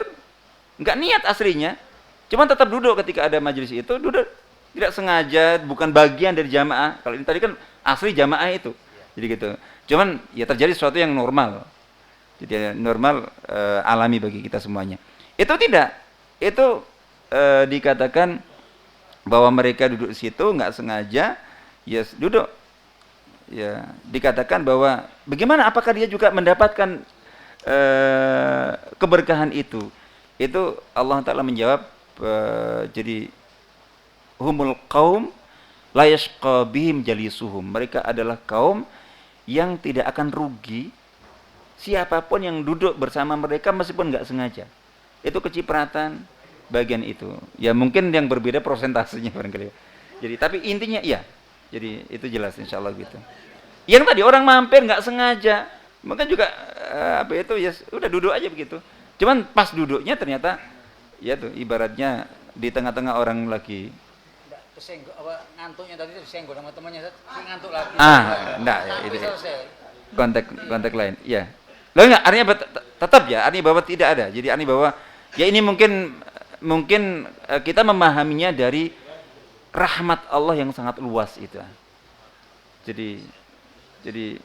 nggak niat aslinya, cuman tetap duduk ketika ada majelis itu, duduk tidak sengaja, bukan bagian dari jamaah. Kalau ini tadi kan asli jamaah itu, jadi gitu. Cuman ya terjadi sesuatu yang normal, jadi normal, alami bagi kita semuanya. Itu tidak, itu dikatakan bahwa mereka duduk di situ nggak sengaja, yes, duduk. Ya, dikatakan bahwa bagaimana, apakah dia juga mendapatkan keberkahan itu? Itu Allah Ta'ala menjawab, jadi humul qaum la yashqa bihim jalisuhum. Mereka adalah kaum yang tidak akan rugi siapapun yang duduk bersama mereka meskipun nggak sengaja. Itu kecipratan bagian itu. Ya mungkin yang berbeda prosentasenya barangkali. Jadi tapi intinya iya. Jadi itu jelas insyaallah gitu. Yang tadi orang mampir nggak sengaja, mungkin juga ya udah duduk aja begitu. Cuman pas duduknya ternyata ya tuh ibaratnya di tengah-tengah orang lagi Kesenggol apa ngantuknya tadi disenggol sama temannya, ngantuk lagi. Enggak ya, itu konteks lain. Iya. Loh enggak, artinya tetap ya, artinya bahwa tidak ada. Jadi artinya bahwa ya ini mungkin kita memahaminya dari rahmat Allah yang sangat luas itu. Jadi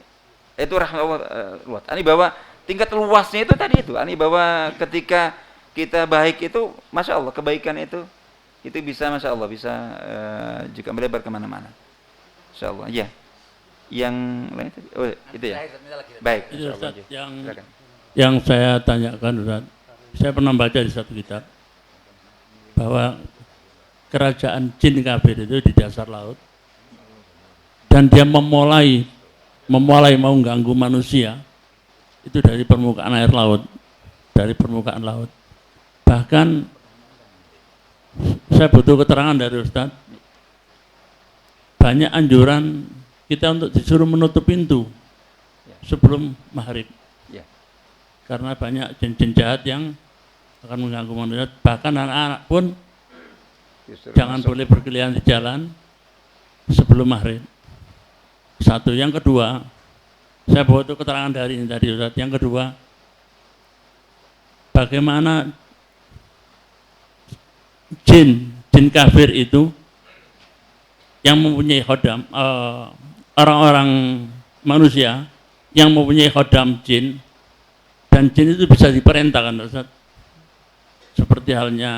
itu rahmat Allah luas. Ani bahwa tingkat luasnya itu tadi itu. Ani bahwa ketika kita baik itu, masya Allah kebaikan itu bisa masya Allah bisa juga melebar kemana-mana. Masya Allah. Ya. Yang lain tadi. Oh itu ya. Baik. Itu Ustaz, Silakan. yang saya tanyakan Ustaz, saya pernah baca di satu kitab bahwa kerajaan jin kafir itu di dasar laut dan dia memulai mau ganggu manusia itu dari permukaan air laut, dari permukaan laut. Bahkan saya butuh keterangan dari Ustaz, banyak anjuran kita untuk disuruh menutup pintu sebelum maghrib. Ya. Karena banyak jin-jin jahat yang akan mengganggu manusia. Bahkan anak-anak pun Justru jangan masuk. boleh berkeliaran di jalan sebelum maghrib. Satu. Yang kedua, saya butuh keterangan dari ini tadi Ustaz. Yang kedua, bagaimana jin kafir itu yang mempunyai khodam, orang-orang manusia yang mempunyai khodam jin, dan jin itu bisa diperintahkan Ustaz. Seperti halnya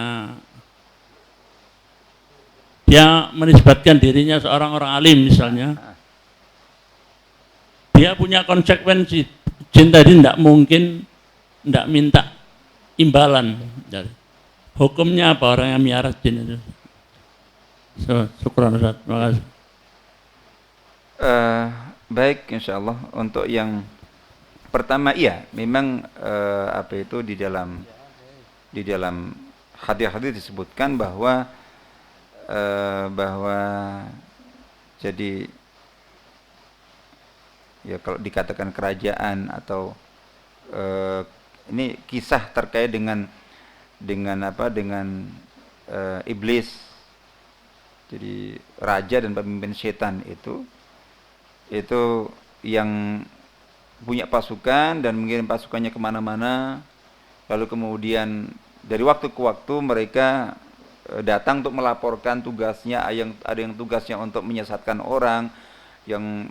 dia menisbatkan dirinya seorang orang alim misalnya, dia punya konsekuensi. Jin tadi tidak mungkin tidak minta imbalan. Hukumnya apa orang yang miara jin itu? Syukran Ustaz, terima kasih. Baik, insya Allah untuk yang pertama, iya memang apa itu di dalam hadis-hadis disebutkan bahwa jadi ya kalau dikatakan kerajaan atau ini kisah terkait dengan iblis, jadi raja dan pemimpin setan itu yang punya pasukan dan mengirim pasukannya kemana-mana, lalu kemudian dari waktu ke waktu mereka datang untuk melaporkan tugasnya, ada yang tugasnya untuk menyesatkan orang, yang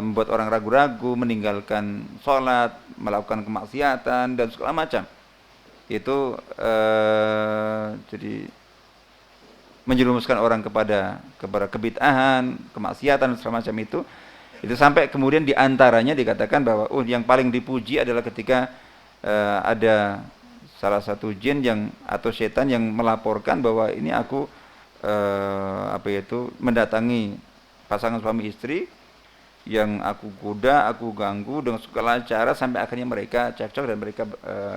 membuat orang ragu-ragu, meninggalkan sholat, melakukan kemaksiatan dan segala macam. Itu jadi menjerumuskan orang kepada kebid'ahan, kemaksiatan segala macam itu sampai kemudian diantaranya dikatakan bahwa yang paling dipuji adalah ketika ada salah satu jin atau setan yang melaporkan bahwa ini aku mendatangi pasangan suami istri yang aku goda, aku ganggu dengan segala cara sampai akhirnya mereka cekcok dan mereka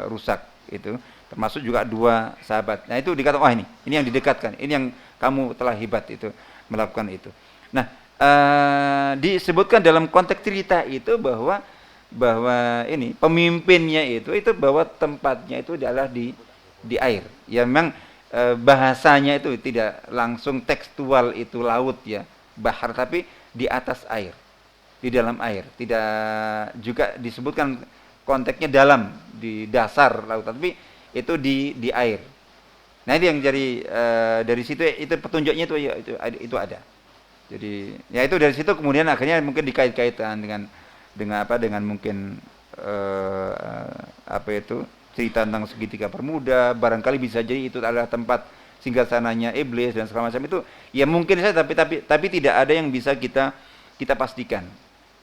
rusak itu. Termasuk juga 2 sahabat. Nah itu dikatakan, wah ini yang didekatkan, ini yang kamu telah hebat itu melakukan itu. Nah disebutkan dalam konteks cerita itu bahwa ini pemimpinnya itu bahwa tempatnya itu adalah di air. Ya memang bahasanya itu tidak langsung tekstual itu laut ya, bahar, tapi di atas air, di dalam air. Tidak juga disebutkan konteksnya dalam di dasar laut, tapi itu di air. Nah ini yang jadi dari situ itu petunjuknya itu ada. Jadi ya itu dari situ kemudian akhirnya mungkin dikait-kaitan dengan mungkin cerita tentang segitiga bermuda, barangkali bisa jadi itu adalah tempat singgasananya iblis dan segala macam itu. Ya mungkin saja, tapi tidak ada yang bisa kita pastikan.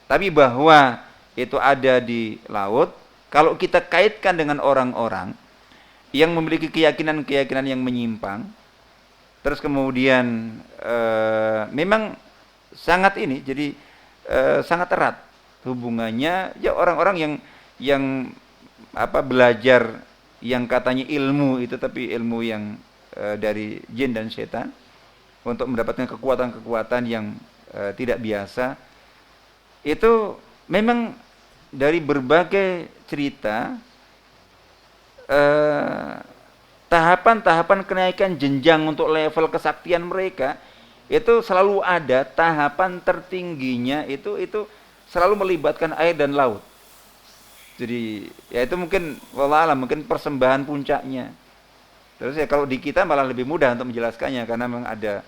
Tapi bahwa itu ada di laut, kalau kita kaitkan dengan orang-orang yang memiliki keyakinan yang menyimpang, terus kemudian memang sangat ini, jadi sangat erat hubungannya ya orang-orang yang belajar yang katanya ilmu itu, tapi ilmu yang dari jin dan setan untuk mendapatkan kekuatan-kekuatan yang tidak biasa. Itu memang dari berbagai cerita tahapan-tahapan kenaikan jenjang untuk level kesaktian mereka itu selalu ada. Tahapan tertingginya itu selalu melibatkan air dan laut. Jadi ya itu mungkin wallah alam, mungkin persembahan puncaknya. Terus ya kalau di kita malah lebih mudah untuk menjelaskannya karena memang ada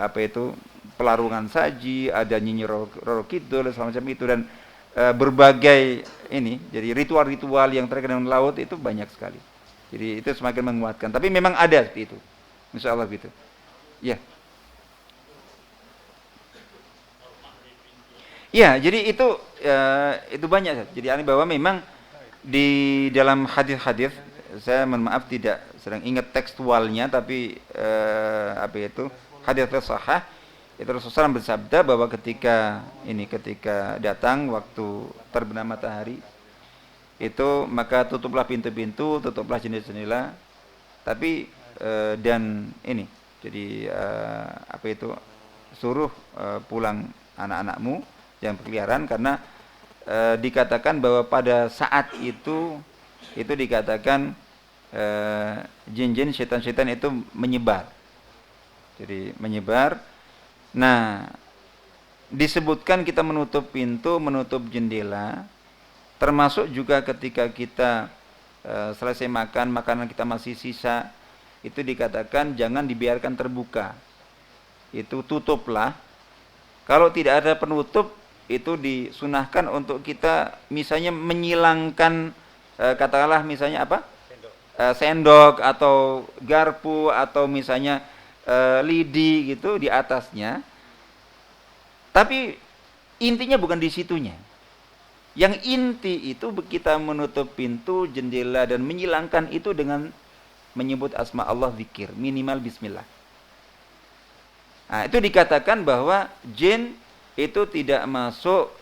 apa itu pelarungan saji, ada nyanyi Roro Kidul semacam itu, dan berbagai ini, jadi ritual-ritual yang terkait dengan laut itu banyak sekali. Jadi itu semakin menguatkan. Tapi memang ada seperti itu, insya Allah gitu. Ya. Ya, jadi itu banyak. Jadi bahwa memang di dalam hadis-hadis, saya mohon maaf tidak sedang ingat tekstualnya, tapi apa itu hadis sahih itu Rasulullah SAW bersabda bahwa ketika datang waktu terbenam matahari itu, maka tutuplah pintu-pintu, tutuplah jendela-jendela, tapi dan ini jadi apa itu suruh pulang anak-anakmu yang berkeliaran, karena dikatakan bahwa pada saat itu dikatakan jin-jin, setan-setan itu menyebar. Jadi menyebar. Nah, disebutkan kita menutup pintu, menutup jendela, termasuk juga ketika kita selesai makan, makanan kita masih sisa, itu dikatakan jangan dibiarkan terbuka. Itu tutuplah. Kalau tidak ada penutup, itu disunahkan untuk kita misalnya menyilangkan katakanlah misalnya apa? Sendok atau garpu atau misalnya lidi gitu di atasnya. Tapi intinya bukan di situnya. Yang inti itu kita menutup pintu, jendela dan menyilangkan itu dengan menyebut asma Allah, zikir, minimal bismillah. Nah, itu dikatakan bahwa jin itu tidak masuk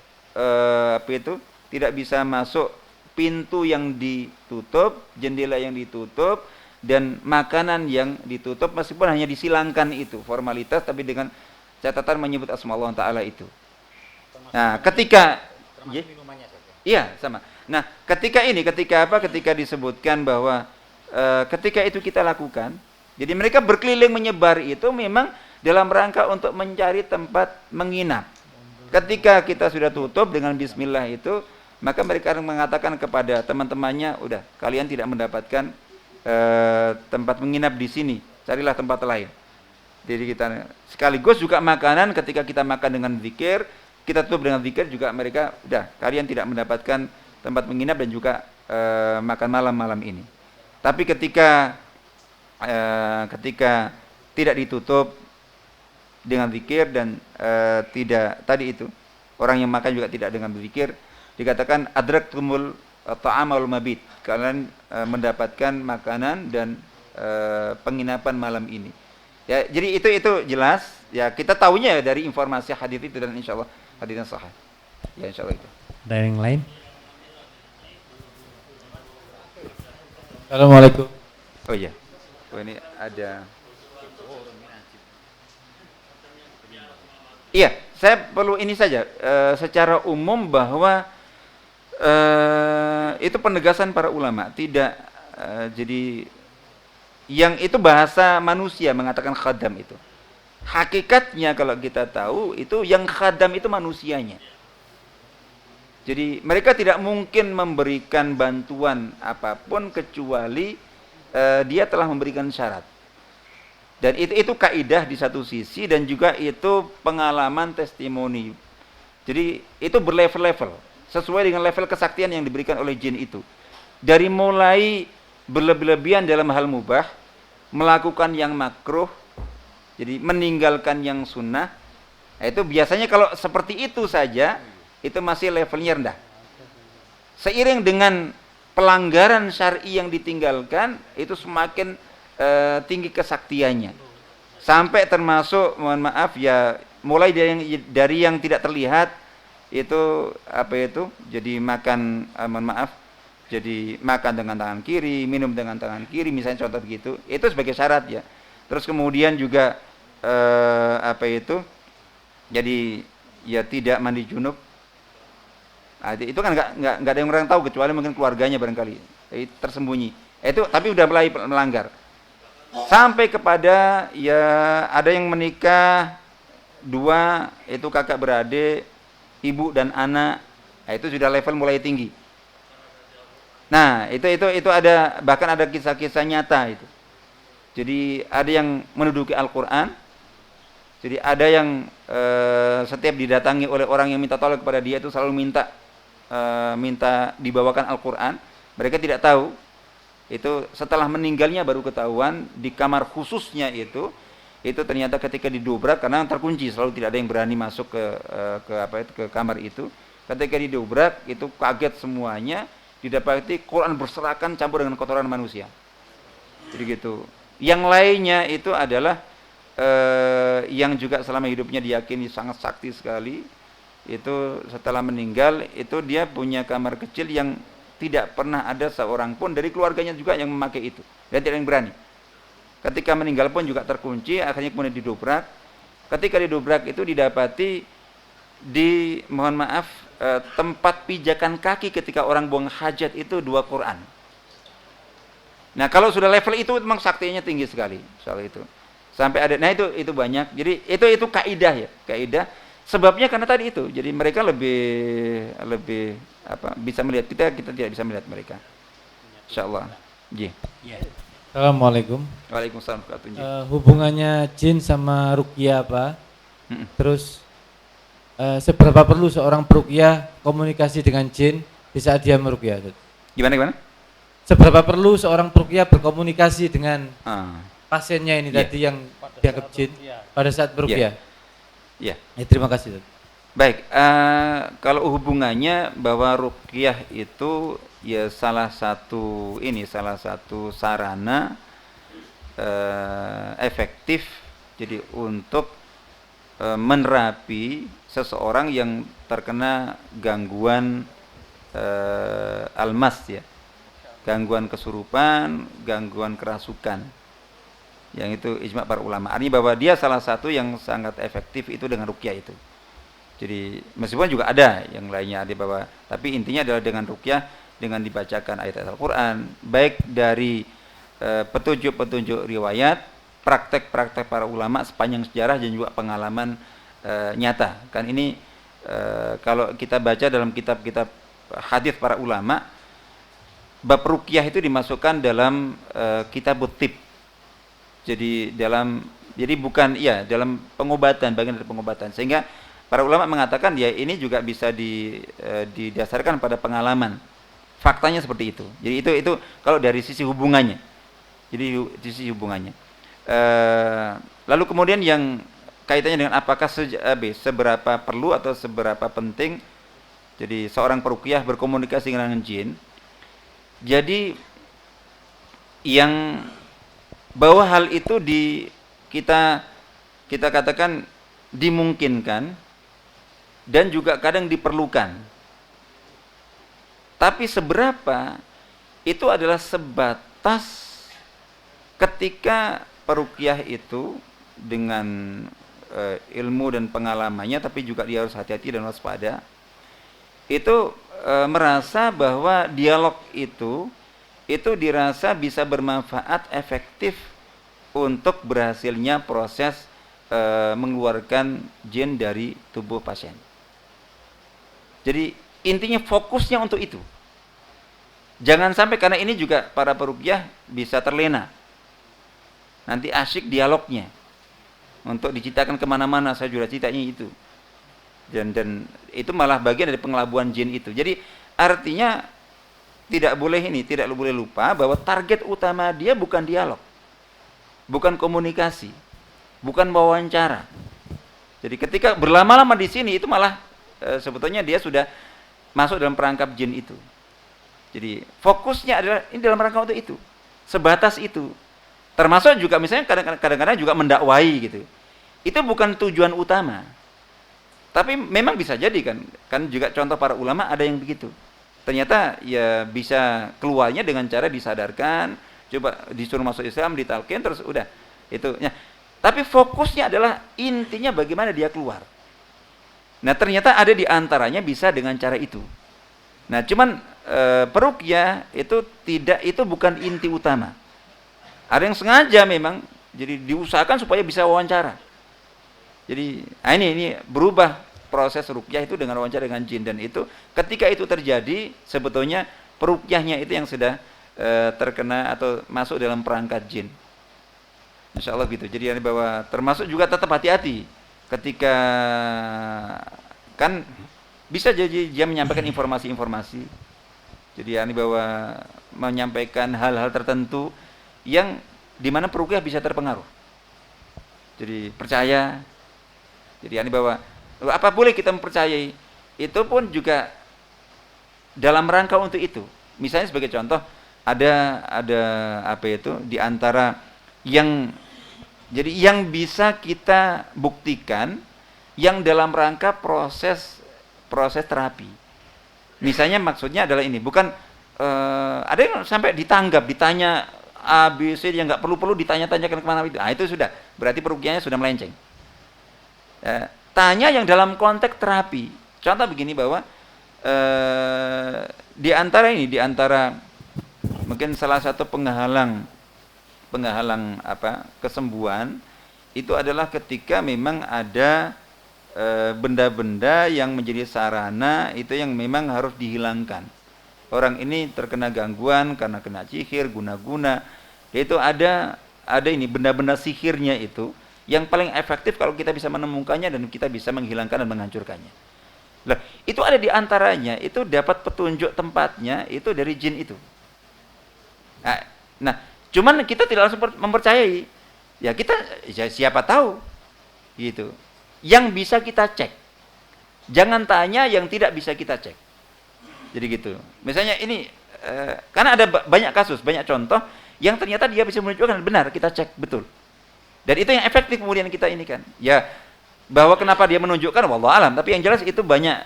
tidak bisa masuk pintu yang ditutup, jendela yang ditutup, dan makanan yang ditutup, meskipun hanya disilangkan itu formalitas, tapi dengan catatan menyebut asma Allah Ta'ala itu. Nah, ketika iya sama. Nah, ketika disebutkan bahwa ketika itu kita lakukan, jadi mereka berkeliling menyebar itu memang dalam rangka untuk mencari tempat menginap. Ketika kita sudah tutup dengan bismillah itu, maka mereka akan mengatakan kepada teman-temannya, udah, kalian tidak mendapatkan tempat menginap di sini, carilah tempat lain. Jadi kita sekaligus juga makanan, ketika kita makan dengan zikir, kita tutup dengan zikir juga, mereka udah, kalian tidak mendapatkan tempat menginap dan juga makan malam ini. Tapi ketika tidak ditutup dengan zikir dan tidak tadi itu, orang yang makan juga tidak dengan berzikir, dikatakan adraktumul ta'amul mabit, kalian mendapatkan makanan dan penginapan malam ini. Ya, jadi itu jelas ya, kita tahunya dari informasi hadis itu, dan insyaallah hadisnya sahih. Ya, insyaallah itu. Ada yang lain? Assalamualaikum. Oh iya. Oh, ini ada. Iya, saya perlu ini saja secara umum bahwa itu penegasan para ulama, tidak jadi yang itu bahasa manusia mengatakan khadam itu. Hakikatnya kalau kita tahu itu yang khadam itu manusianya. Jadi mereka tidak mungkin memberikan bantuan apapun kecuali dia telah memberikan syarat. Dan itu kaidah di satu sisi, dan juga itu pengalaman testimoni. Jadi itu berlevel-level sesuai dengan level kesaktian yang diberikan oleh jin itu. Dari mulai berlebih-lebihan dalam hal mubah, melakukan yang makruh, jadi meninggalkan yang sunnah. Itu biasanya kalau seperti itu saja, itu masih levelnya rendah. Seiring dengan pelanggaran syar'i yang ditinggalkan, itu semakin tinggi kesaktiannya, sampai termasuk, mohon maaf ya, mulai dari yang tidak terlihat itu apa itu, jadi makan, mohon maaf, jadi makan dengan tangan kiri, minum dengan tangan kiri, misalnya contoh begitu, itu sebagai syarat ya. Terus kemudian juga apa itu, jadi ya tidak mandi junub. Nah, itu kan nggak ada yang orang tahu kecuali mungkin keluarganya barangkali, tersembunyi. Itu tapi udah mulai melanggar. Sampai kepada ya ada yang menikah dua, itu kakak beradik, ibu dan anak, nah, itu sudah level mulai tinggi. Nah itu ada, bahkan ada kisah-kisah nyata itu. Jadi ada yang menduduki Al-Quran, Jadi ada yang setiap didatangi oleh orang yang minta tolong kepada dia itu selalu minta dibawakan Al-Quran. Mereka tidak tahu. Itu setelah meninggalnya baru ketahuan di kamar khususnya itu ternyata ketika didobrak karena terkunci, selalu tidak ada yang berani masuk ke kamar itu. Ketika didobrak itu kaget semuanya, didapati Quran berserakan campur dengan kotoran manusia. Jadi gitu. Yang lainnya itu adalah yang juga selama hidupnya diyakini sangat sakti sekali. Itu setelah meninggal itu dia punya kamar kecil yang tidak pernah ada seorang pun dari keluarganya juga yang memakai itu, dan tidak yang berani. Ketika meninggal pun juga terkunci, akhirnya kemudian didobrak. Ketika didobrak itu didapati mohon maaf, tempat pijakan kaki ketika orang buang hajat itu 2 Quran. Nah, kalau sudah level itu memang saktinya tinggi sekali soal itu. Sampai ada, nah itu banyak. Jadi itu kaidah ya, kaidah. Sebabnya karena tadi itu. Jadi mereka lebih bisa melihat kita tidak bisa melihat mereka. Insyaallah. Nggih. Assalamualaikum. Waalaikumsalam warahmatullahi wabarakatuh. Hubungannya jin sama ruqyah apa? Terus seberapa perlu seorang peruqyah komunikasi dengan jin di saat dia meruqyah? Gimana? Seberapa perlu seorang peruqyah berkomunikasi dengan pasiennya ini tadi yang dianggap jin pada saat meruqyah? Ya. Terima kasih. Baik, kalau hubungannya bahwa ruqyah itu ya salah satu sarana efektif jadi untuk menerapi seseorang yang terkena gangguan almas ya, gangguan kesurupan, gangguan kerasukan. Yang itu ijma' para ulama. Artinya bahwa dia salah satu yang sangat efektif itu dengan ruqyah itu. Jadi meskipun juga ada yang lainnya ada bahwa, tapi intinya adalah dengan ruqyah, dengan dibacakan ayat-ayat Al-Quran, baik dari petunjuk-petunjuk riwayat, praktek-praktek para ulama sepanjang sejarah dan juga pengalaman nyata. Kan ini kalau kita baca dalam kitab-kitab hadis para ulama, bab ruqyah itu dimasukkan dalam kitab tib. Jadi bukan dalam pengobatan, bagian dari pengobatan. Sehingga para ulama mengatakan ya ini juga bisa didasarkan pada pengalaman. Faktanya seperti itu. Jadi itu kalau dari sisi hubungannya. Jadi di sisi hubungannya. Lalu kemudian yang kaitannya dengan apakah seberapa perlu atau seberapa penting jadi seorang peruqyah berkomunikasi dengan jin. Jadi yang bahwa hal itu kita katakan dimungkinkan dan juga kadang diperlukan. Tapi seberapa itu adalah sebatas ketika peruqyah itu dengan ilmu dan pengalamannya, tapi juga dia harus hati-hati dan waspada. Itu merasa bahwa dialog itu dirasa bisa bermanfaat, efektif untuk berhasilnya proses mengeluarkan jin dari tubuh pasien. Jadi intinya fokusnya untuk itu. Jangan sampai karena ini juga para peruqyah bisa terlena. Nanti asyik dialognya untuk diciptakan kemana-mana, saya juga citanya itu. Dan itu malah bagian dari pengelabuan jin itu. Jadi artinya tidak boleh lupa bahwa target utama dia bukan dialog, bukan komunikasi, bukan wawancara. Jadi ketika berlama-lama di sini itu malah sebetulnya dia sudah masuk dalam perangkap jin itu. Jadi fokusnya adalah ini dalam rangka untuk itu, sebatas itu. Termasuk juga misalnya kadang-kadang juga mendakwai gitu. Itu bukan tujuan utama. Tapi memang bisa jadi kan juga contoh para ulama ada yang begitu. Ternyata ya bisa keluarnya dengan cara disadarkan, coba disuruh masuk Islam, ditalkin terus udah itu. Ya. Tapi fokusnya adalah intinya bagaimana dia keluar. Nah ternyata ada di antaranya bisa dengan cara itu. Nah cuman peruqyah itu bukan inti utama. Ada yang sengaja memang jadi diusahakan supaya bisa wawancara. Jadi ini berubah proses ruqyah itu dengan wawancara dengan jin, dan itu ketika itu terjadi sebetulnya peruqyahnya itu yang sudah terkena atau masuk dalam perangkat jin. Insya Allah gitu. Jadi bahwa termasuk juga tetap hati-hati ketika kan bisa jadi dia menyampaikan informasi-informasi. Jadi bahwa menyampaikan hal-hal tertentu yang dimana peruqyah bisa terpengaruh. Jadi percaya. Jadi bahwa apa boleh kita mempercayai, itu pun juga dalam rangka untuk itu. Misalnya sebagai contoh ada apa itu di antara yang jadi yang bisa kita buktikan yang dalam rangka proses terapi. Misalnya maksudnya adalah ini, bukan ada yang sampai ditanya A, B, C yang nggak perlu ditanya-tanyakan kemana itu. Itu sudah, berarti peruqyahnya sudah melenceng. Tanya yang dalam konteks terapi. Contoh begini bahwa di antara mungkin salah satu penghalang kesembuhan itu adalah ketika memang ada benda-benda yang menjadi sarana itu yang memang harus dihilangkan. Orang ini terkena gangguan karena kena sihir, guna-guna. Itu ada ini benda-benda sihirnya itu yang paling efektif kalau kita bisa menemukannya dan kita bisa menghilangkan dan menghancurkannya. Lah, itu ada di antaranya, itu dapat petunjuk tempatnya itu dari jin itu. Nah, cuman kita tidak langsung mempercayai. Ya siapa tahu gitu. Yang bisa kita cek. Jangan tanya yang tidak bisa kita cek. Jadi gitu. Misalnya ini karena ada banyak kasus, banyak contoh yang ternyata dia bisa menunjukkan benar, kita cek betul. Dan itu yang efektif kemudian kita ini kan. Ya bahwa kenapa dia menunjukkan wallahu alam, tapi yang jelas itu banyak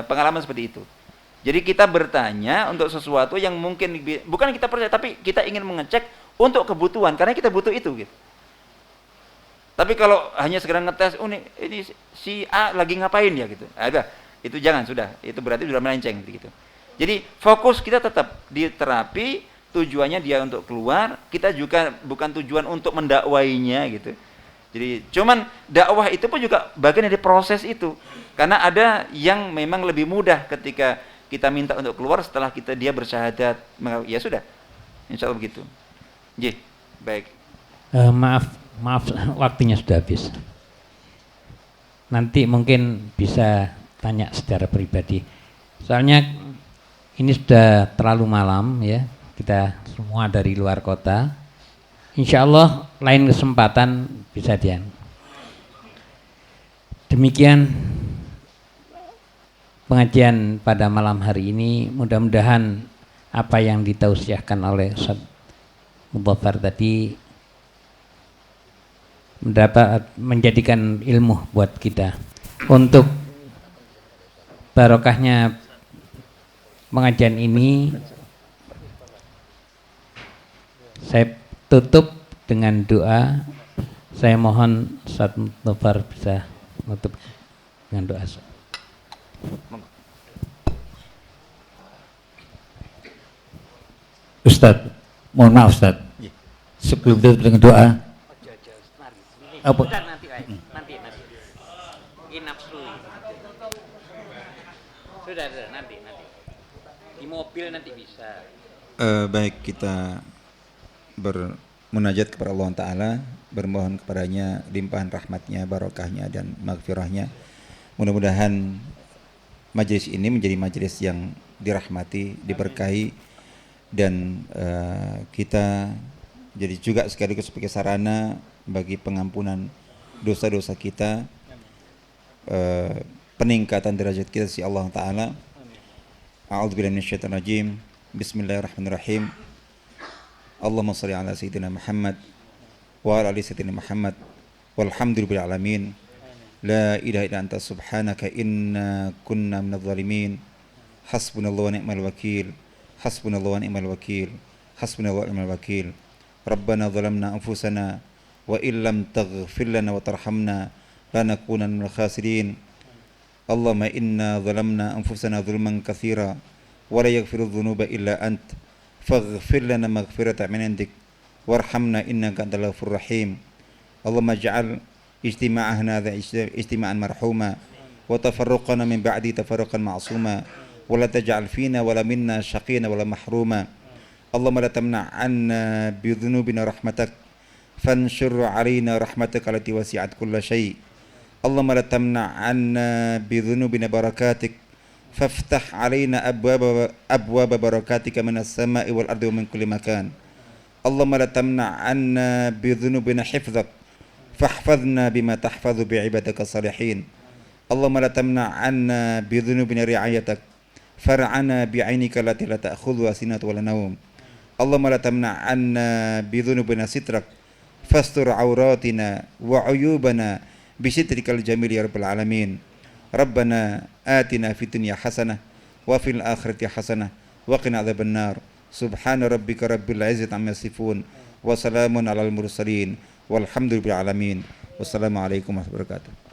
pengalaman seperti itu. Jadi kita bertanya untuk sesuatu yang mungkin bukan kita percaya, tapi kita ingin mengecek untuk kebutuhan karena kita butuh itu gitu. Tapi kalau hanya segera ngetes, ini si A lagi ngapain ya gitu. Itu jangan, sudah. Itu berarti sudah melenceng gitu. Jadi fokus kita tetap di terapi, tujuannya dia untuk keluar, kita juga bukan tujuan untuk mendakwainya gitu. Jadi cuman dakwah itu pun juga bagian dari proses itu. Karena ada yang memang lebih mudah ketika kita minta untuk keluar setelah dia bersyahadat. Ya sudah. Insya Allah begitu. Jadi, baik. Maaf waktunya sudah habis. Nanti mungkin bisa tanya secara pribadi. Soalnya ini sudah terlalu malam ya. Kita semua dari luar kota. Insya Allah lain kesempatan bisa dian. Demikian pengajian pada malam hari ini. Mudah-mudahan apa yang ditausiahkan oleh Ustaz Mudzaffar tadi menjadikan ilmu buat kita. Untuk barokahnya pengajian ini, saya tutup dengan doa. Saya mohon Ustaz Mudzaffar bisa menutup dengan doa. Ustaz, mohon maaf Ustaz. Sebelum itu dengan doa. Apa? Nanti. Ini nafsu. Sudah nanti. Di mobil nanti bisa. Baik, kita bermunajat kepada Allah Ta'ala, bermohon kepadanya limpahan rahmatnya, barokahnya dan maghfirahnya. Mudah-mudahan majelis ini menjadi majelis yang dirahmati, diberkahi, dan kita jadi juga sekaligus sebagai sarana bagi pengampunan dosa-dosa kita, peningkatan derajat kita si Allah Ta'ala. A'udzubillahi minasyaitonir rajim. Bismillahirrahmanirrahim. Allahumma shalli ala sayyidina Muhammad wa ala ali sayyidina Muhammad walhamdulillahil alamin. La ilaha illa anta subhanaka inna kunna minadh dhalimin. Hasbunallahu wa ni'mal wakil. Hasbunallahu wa ni'mal wakil. Hasbunallahu wa ni'mal wakil. Rabbana zalamna anfusana wa illam taghfir lana wa tarhamna lanakunanna minal khasirin. Allahumma inna zalamna anfusana zulman katsira wa la yaghfiru dzunuba illa ant faghfir lana maghfiratan min indik warhamna innaka antal ghafurur rahim. Allahumma ij'al ijtima'ana hadha ijtima'an marhuma wa tafarruqana min ba'di tafarruqan ma'suma wa la taj'al fina wa la minna shaqiyana wa la mahruma. Allahumma la tamna' 'anna bi dhunubina rahmatak فانشر علينا رحمتك التي وسعت كل شيء اللهم لا تمنع عنا بذنوبنا بركاتك فافتح علينا أبواب بركاتك من السماء والأرض ومن كل مكان اللهم لا تمنع عنا بذنوبنا حفظك فاحفظنا بما تحفظ بعبادك الصالحين اللهم لا تمنع عنا بذنوبنا رعايتك فرعنا بعينك التي لا تأخذها سنة ولا نوم اللهم لا تمنع عنا بذنوبنا سترك فاستر عوراتنا وعيوبنا بسترك الجميل يا رب العالمين ربنا آتنا في الدنيا حسنة وفي الآخرة حسنة وقنا عذاب النار سبحان ربك رب العزة عما يصفون وسلام على المرسلين والحمد لله العالمين والسلام عليكم ورحمة الله وبركاته.